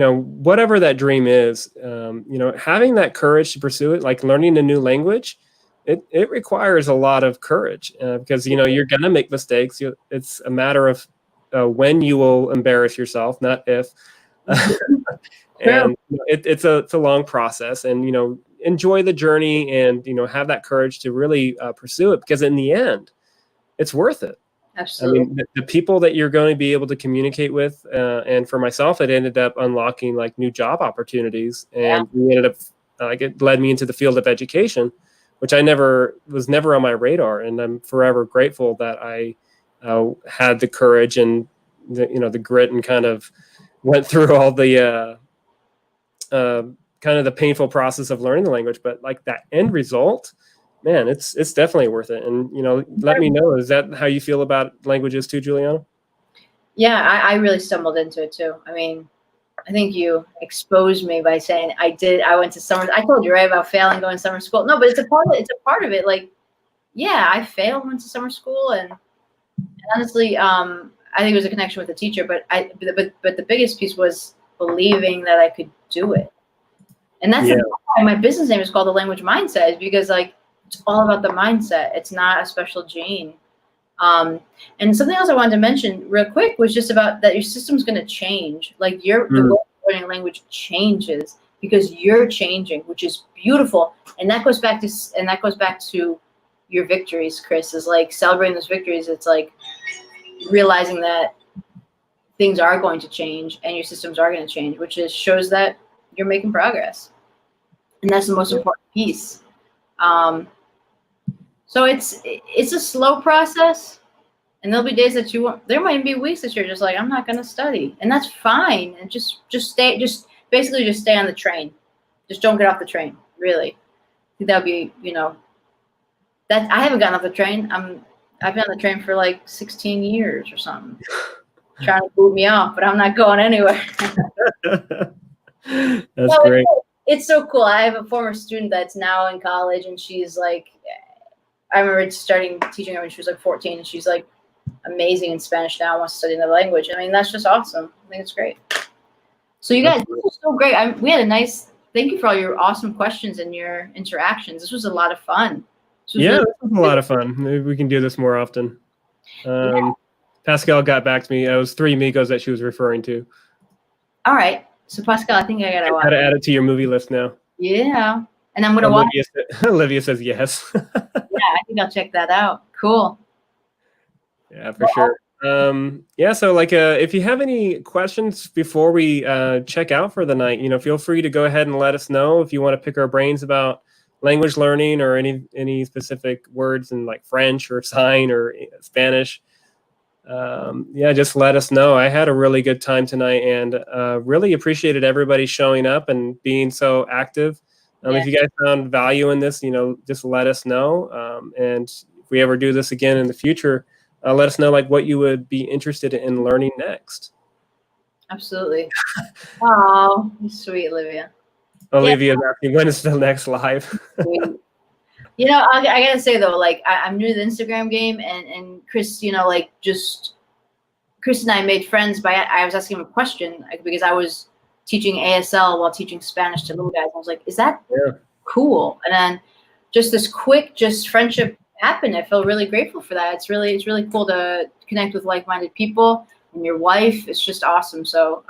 whatever that dream is, having that courage to pursue it, like learning a new language, it requires a lot of courage because you're gonna make mistakes. It's a matter of when you will embarrass yourself, not if. And it's a long process, and enjoy the journey, and have that courage to really pursue it, because in the end, it's worth it. Absolutely. I mean, the people that you're going to be able to communicate with, and for myself, it ended up unlocking like new job opportunities, and we ended up it led me into the field of education, which was never on my radar, and I'm forever grateful that I had the courage and the grit, and kind of went through all the kind of the painful process of learning the language. But like that end result, man, it's definitely worth it. And let me know, is that how you feel about languages too, Juliana? Yeah, I really stumbled into it too. I mean, I think you exposed me by saying I went to summer. I told you, right, about failing going to summer school. No, but it's a part of it. Like, yeah, I failed, went to summer school, and honestly, I think it was a connection with the teacher. But the biggest piece was believing that I could do it. And that's why my business name is called The Language Mindset, is because like it's all about the mindset. It's not a special gene. And something else I wanted to mention real quick was just about that your system's going to change. Like the way you're learning language changes. because you're changing, which is beautiful. And that goes back to your victories, Chris, is like celebrating those victories. It's like realizing that things are going to change and your systems are going to change, which shows that you're making progress. And that's the most important piece. So it's a slow process, and there'll be days that there might be weeks that you're just like, I'm not going to study, and that's fine. And just basically stay on the train. Just don't get off the train. Really, I think that would be, that I haven't gotten off the train. I've been on the train for like 16 years or something, trying to boot me off, but I'm not going anywhere. That's great. It's so cool. I have a former student that's now in college, and she's like, I remember starting teaching her when she was like 14, and she's like amazing in Spanish now, wants to study another language. I mean, that's just awesome. I think it's great. So you guys, this was so great. We had a nice, thank you for all your awesome questions and your interactions. This was a lot of fun. Yeah, it was a lot of fun. Maybe we can do this more often. Pascal got back to me. It was Three Amigos that she was referring to. All right. So Pascal, I think I got to watch. Got to add it to your movie list now. Yeah. And I'm going to watch. Olivia says yes. Yeah, I think I'll check that out. Cool. Yeah, for sure. So like if you have any questions before we check out for the night, feel free to go ahead and let us know if you want to pick our brains about language learning or any specific words in like French or sign or Spanish. Just let us know. I had a really good time tonight, and really appreciated everybody showing up and being so active. If you guys found value in this, just let us know. And if we ever do this again in the future, let us know like what you would be interested in learning next. Absolutely. Oh, sweet, Olivia. Olivia's asking, when is the next live? I gotta say though, like I'm new to the Instagram game, and Chris, Chris and I made friends I was asking him a question because I was teaching ASL while teaching Spanish to little guys. I was like, is that cool? And then just this quick friendship happened. I feel really grateful for that. It's really cool to connect with like-minded people, and your wife. It's just awesome. So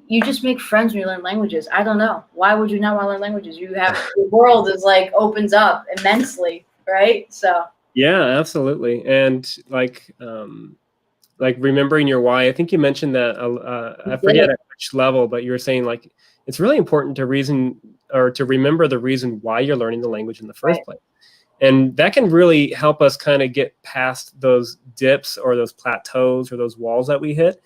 you just make friends when you learn languages. I don't know. Why would you not want to learn languages? The world is like opens up immensely, right? So yeah, absolutely. And like remembering your why. I think you mentioned that. I forget at which level, but you were saying like it's really important to remember the reason why you're learning the language in the first place. And that can really help us kind of get past those dips or those plateaus or those walls that we hit.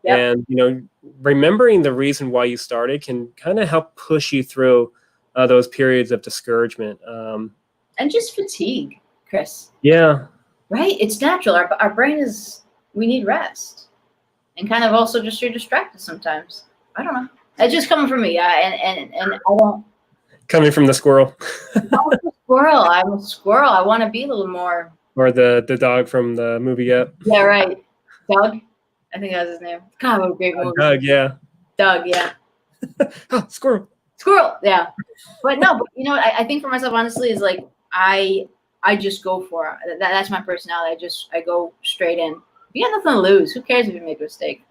Yep. And, remembering the reason why you started can kind of help push you through those periods of discouragement. And just fatigue, Chris. Yeah. Right? It's natural. Our brain we need rest. And kind of also just you're distracted sometimes. I don't know. It's just coming from me. And I don't. Coming from the squirrel. I'm a squirrel. I want to be a little more. Or the dog from the movie Up. Yeah, right. Doug? I think that's his name. God, what a great movie. Doug, yeah. Doug, yeah. Squirrel. Squirrel, yeah. But no, I think for myself, honestly, is like I just go for it. That's my personality. I go straight in. You got nothing to lose. Who cares if you make a mistake?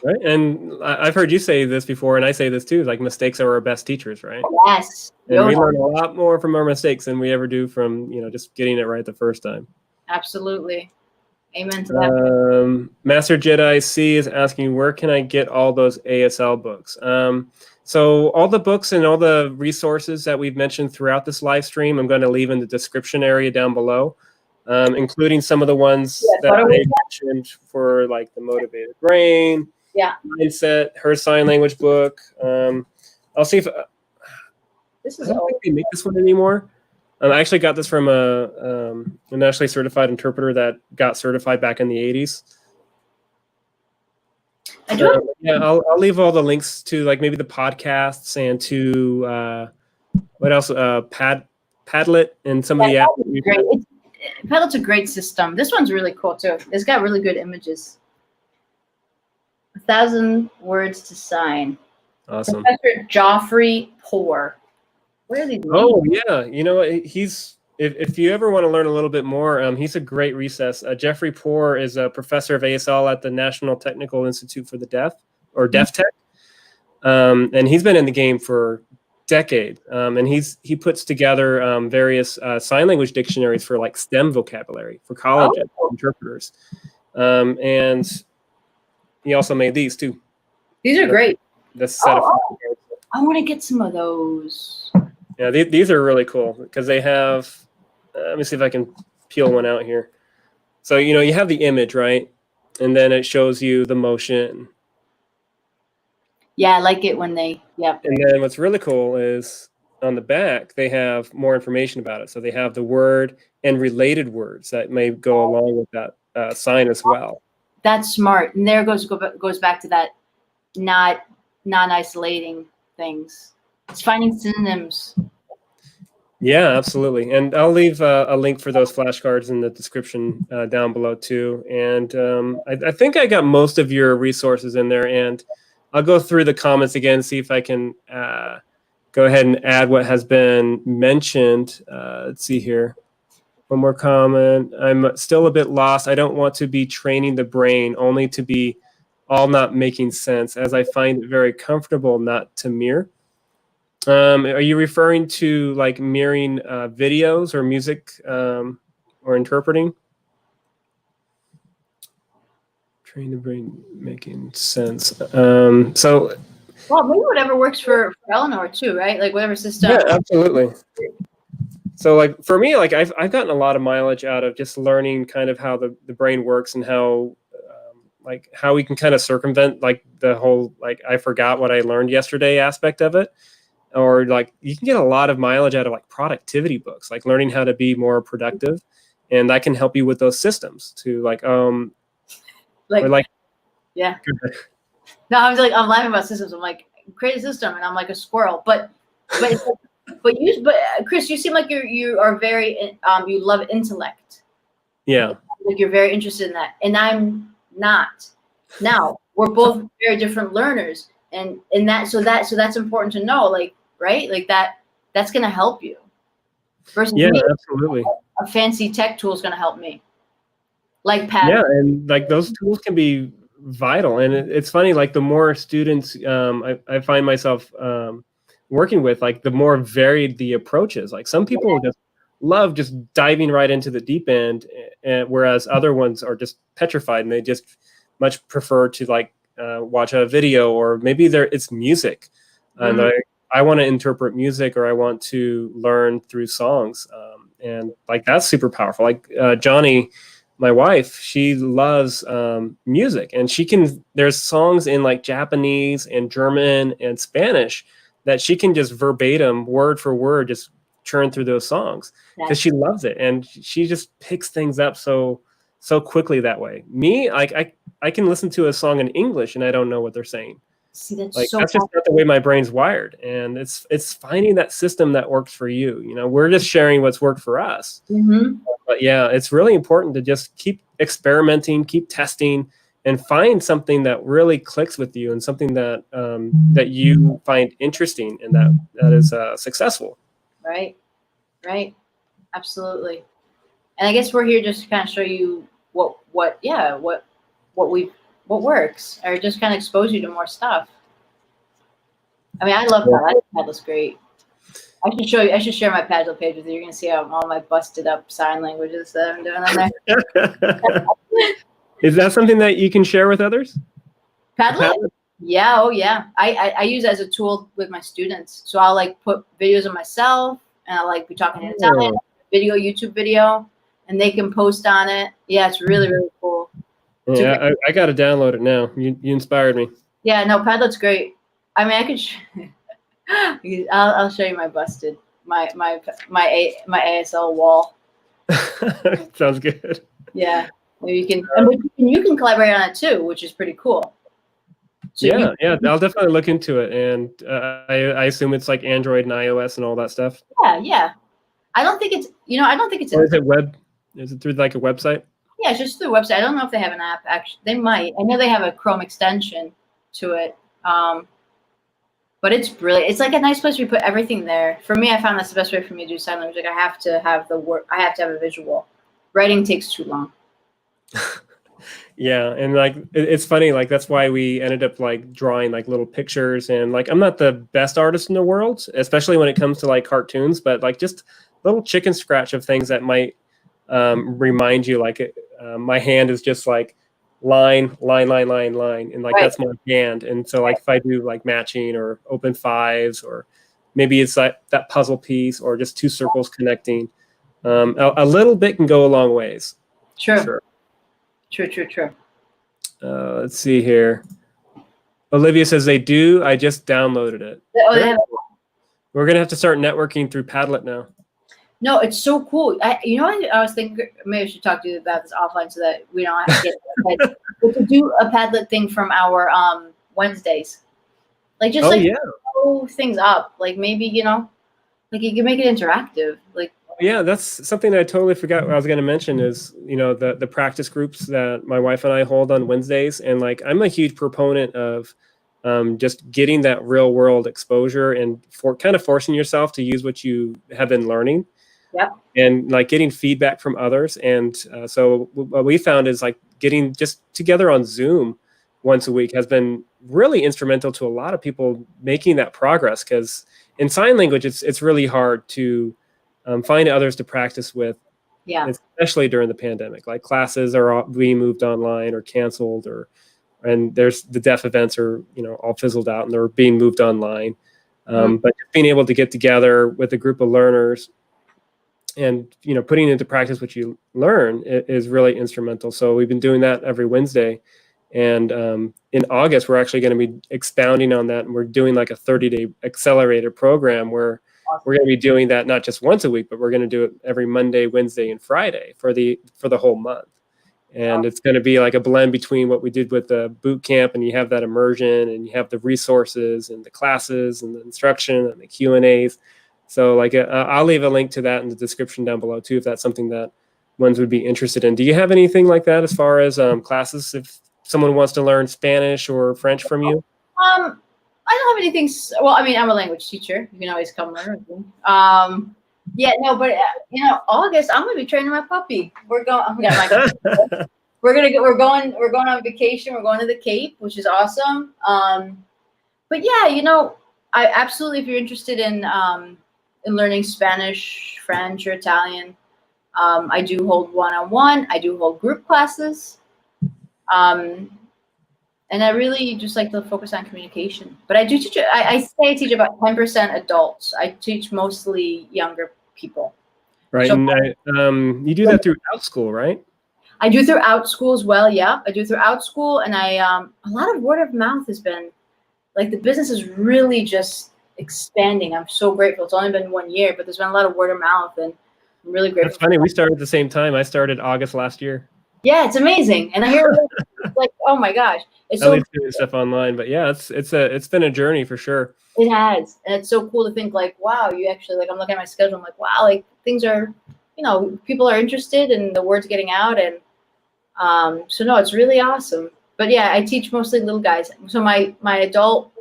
Right, and I've heard you say this before, and I say this too. Like mistakes are our best teachers, right? Yes. And we learn a lot more from our mistakes than we ever do from just getting it right the first time. Absolutely. Amen to that. Master Jedi C is asking, where can I get all those ASL books? So all the books and all the resources that we've mentioned throughout this live stream, I'm going to leave in the description area down below, including some of the ones that I mentioned for like the Motivated Brain, Mindset, her sign language book. I'll see if I don't think they make this one anymore. I actually got this from a nationally certified interpreter that got certified back in the 80s. I'll leave all the links to like maybe the podcasts and to what else? Padlet and some of the apps. Padlet's a great system. This one's really cool too. It's got really good images. 1,000 words to sign. Awesome. Professor Jean-Huy Poor. Where are these? Oh yeah, he's if you ever want to learn a little bit more, he's a great resource. Jean-Huy Poor is a professor of ASL at the National Technical Institute for the Deaf or deaf tech. And he's been in the game for decades. And he puts together various sign language dictionaries for like STEM vocabulary for college interpreters. And he also made these too. These are great. This set of I want to get some of those. Yeah, these are really cool because they have, let me see if I can peel one out here. So, you have the image, right? And then it shows you the motion. Yeah, I like it when they, And then what's really cool is on the back, they have more information about it. So they have the word and related words that may go along with that sign as well. That's smart. And there goes back to that not isolating things. It's finding synonyms. Yeah, absolutely. And I'll leave a link for those flashcards in the description down below too. And I think I got most of your resources in there. And I'll go through the comments again, see if I can go ahead and add what has been mentioned. Let's see here. One more comment. I'm still a bit lost. I don't want to be training the brain only to be all not making sense, as I find it very comfortable not to mirror. Are you referring to like mirroring videos or music or interpreting? Train the brain making sense. So, well, maybe whatever works for Eleanor too, right? Like whatever system. Yeah, absolutely. So, like for me, like I've gotten a lot of mileage out of just learning kind of how the brain works and how like how we can kind of circumvent like the whole like I forgot what I learned yesterday aspect of it. Or like you can get a lot of mileage out of like productivity books, like learning how to be more productive, and that can help you with those systems to like yeah. No, I'm laughing about systems. I'm like, create a system, and I'm like a squirrel. But Chris, you seem like you are very you love intellect. Yeah. Like you're very interested in that, and I'm not. Now we're both very different learners, and so that's important to know. Like, right? Like that's gonna help you. Versus yeah, me, absolutely. A fancy tech tool is gonna help me. Like Pat. Yeah, and like those tools can be vital. And it's funny, like the more students I find myself working with, like the more varied the approaches. Like some people just love just diving right into the deep end, and whereas other ones are just petrified and they just much prefer to like watch a video, or maybe it's music. And I want to interpret music, or I want to learn through songs. And like, that's super powerful. Like Johnni, my wife, she loves music, and there's songs in like Japanese and German and Spanish that she can just verbatim, word for word, just churn through those songs because she loves it. And she just picks things up so quickly that way. Me, like I can listen to a song in English and I don't know what they're saying. See, that's just not the way my brain's wired. And it's finding that system that works for you. We're just sharing what's worked for us. But yeah, it's really important to just keep experimenting, keep testing, and find something that really clicks with you, and something that that you find interesting and that is successful. Right. Absolutely. And I guess we're here just to kind of show you what works, or just kind of expose you to more stuff. I mean, I love that. I think that looks great. I should share my Padlet page with you. You're gonna see all my busted up sign languages that I'm doing on there. Is that something that you can share with others? Padlet? Yeah. Oh yeah. I use it as a tool with my students. So I'll like put videos of myself, and I'll like be talking in Italian, YouTube video, and they can post on it. Yeah, it's really, really cool. Yeah, I got to download it now. You inspired me. Yeah, no, Padlet's great. I mean, I could. I'll show you my busted my ASL wall. Sounds good. Yeah, maybe you can. You can collaborate on it too, which is pretty cool. So yeah, I'll definitely look into it, and I assume it's like Android and iOS and all that stuff. Yeah. I don't think it's. I don't think it's. Or is it web? Is it through like a website? Yeah, it's just through a website. I don't know if they have an app. Actually, they might. I know they have a Chrome extension to it. But it's brilliant. It's like a nice place where you put everything there. For me, I found that's the best way for me to do sign language. Like I have to have the work. I have to have a visual. Writing takes too long. Yeah, and like it's funny, like that's why we ended up like drawing like little pictures, and like I'm not the best artist in the world, especially when it comes to like cartoons, but like just little chicken scratch of things that might remind you. Like my hand is just like line, line, line, line, line, and like Right. that's my hand. And so like if I do like matching or open fives, or maybe it's like that puzzle piece, or just two circles connecting, a little bit can go a long ways. True. Sure. True. Let's see here. Olivia says they do. I just downloaded it. Oh, they have, We're gonna have to start networking through Padlet now. no, it's so cool. You know, I was thinking maybe I should talk to you about this offline so that we don't have to get we could do a Padlet thing from our Wednesdays. Like just blow things up. Like maybe, you know, like you can make it interactive. Like Yeah, that's something that I totally forgot I was going to mention is, you know, the practice groups that my wife and I hold on Wednesdays. And like, I'm a huge proponent of just getting that real world exposure and kind of forcing yourself to use what you have been learning. Yep. And like getting feedback from others. And so what we found is like getting just together on Zoom once a week has been really instrumental to a lot of people making that progress. Because in sign language, it's really hard to find others to practice with, especially during the pandemic. Like classes are being moved online or canceled, and there's the deaf events are, you know, all fizzled out and they're being moved online. But being able to get together with a group of learners and, you know, putting into practice what you learn is really instrumental. So we've been doing that every Wednesday. And in August, we're actually going to be expounding on that. And we're doing like a 30-day accelerated program where we're going to be doing that not just once a week, but we're going to do it every Monday, Wednesday, and Friday for the whole month. And it's going to be like a blend between what we did with the boot camp, and you have that immersion, and you have the resources and the classes and the instruction and the Q&As. So like I'll leave a link to that in the description down below too, if that's something that ones would be interested in. Do you have anything like that as far as classes if someone wants to learn Spanish or French from you? I don't have anything. Well, I mean, I'm a language teacher. You can always come learn with me. Yeah, no, but you know, August I'm gonna be training my puppy. We're going. We're going on vacation. We're going to the Cape, which is awesome. But yeah, you know, I absolutely, if you're interested in learning Spanish, French, or Italian, I do hold one-on-one. I do hold group classes. And I really just like to focus on communication. But I do teach, I teach about 10% adults. I teach mostly younger people. Right. So, and you do that through Outschool, right? I do through Outschool as well. Yeah. I do through Outschool. And a lot of word of mouth has been, like the business is really just expanding. I'm so grateful. It's only been 1 year, but there's been a lot of word of mouth, and I'm really grateful. That's funny. We started at the same time. I started August last year. Yeah, it's amazing. And I hear like, oh my gosh. It's so doing stuff online, but yeah, it's been a journey for sure. It has, and it's so cool to think like, wow, you actually like. I'm looking at my schedule. I'm like, wow, like things are, you know, people are interested, and the word's getting out, and so no, it's really awesome. But yeah, I teach mostly little guys, so my adult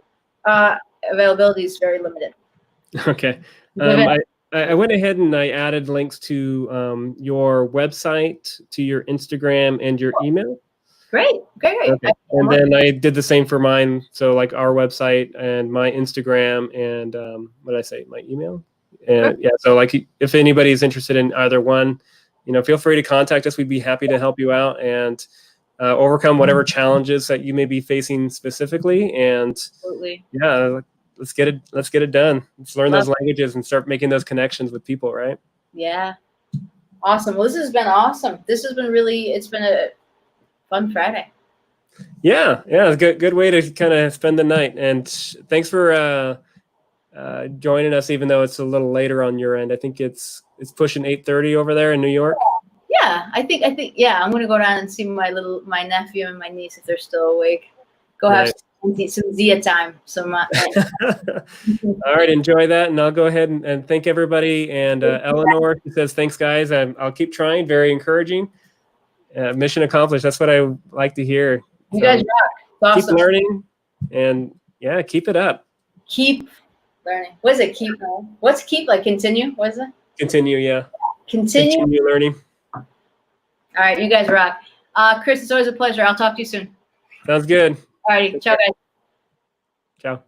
availability is very limited. Okay, I went ahead and I added links to your website, to your Instagram, and your email. Great. Okay. And then I did the same for mine. So like our website and my Instagram and what did I say? My email. And yeah, so like if anybody's interested in either one, you know, feel free to contact us. We'd be happy to help you out and overcome whatever challenges that you may be facing specifically. And absolutely. Yeah, let's get it done. Let's learn those languages and start making those connections with people, right? Yeah. Awesome. Well, this has been awesome. This has been really, it's been a fun Friday. Yeah, it's a good way to kind of spend the night. And thanks for joining us, even though it's a little later on your end. I think it's pushing 8:30 over there in New York. Yeah, I think yeah, I'm gonna go down and see my nephew and my niece if they're still awake. Go have some Zia time. All right, enjoy that, and I'll go ahead and thank everybody. And Eleanor, she says thanks, guys. I'll keep trying. Very encouraging. Mission accomplished. That's what I like to hear. You guys rock. Awesome. Keep learning, and yeah, keep it up. Keep learning. What is it? What's keep like? Continue. What is it? Continue. Yeah. Continue learning. All right, you guys rock. Chris, it's always a pleasure. I'll talk to you soon. Sounds good. All righty. Ciao, guys. Ciao.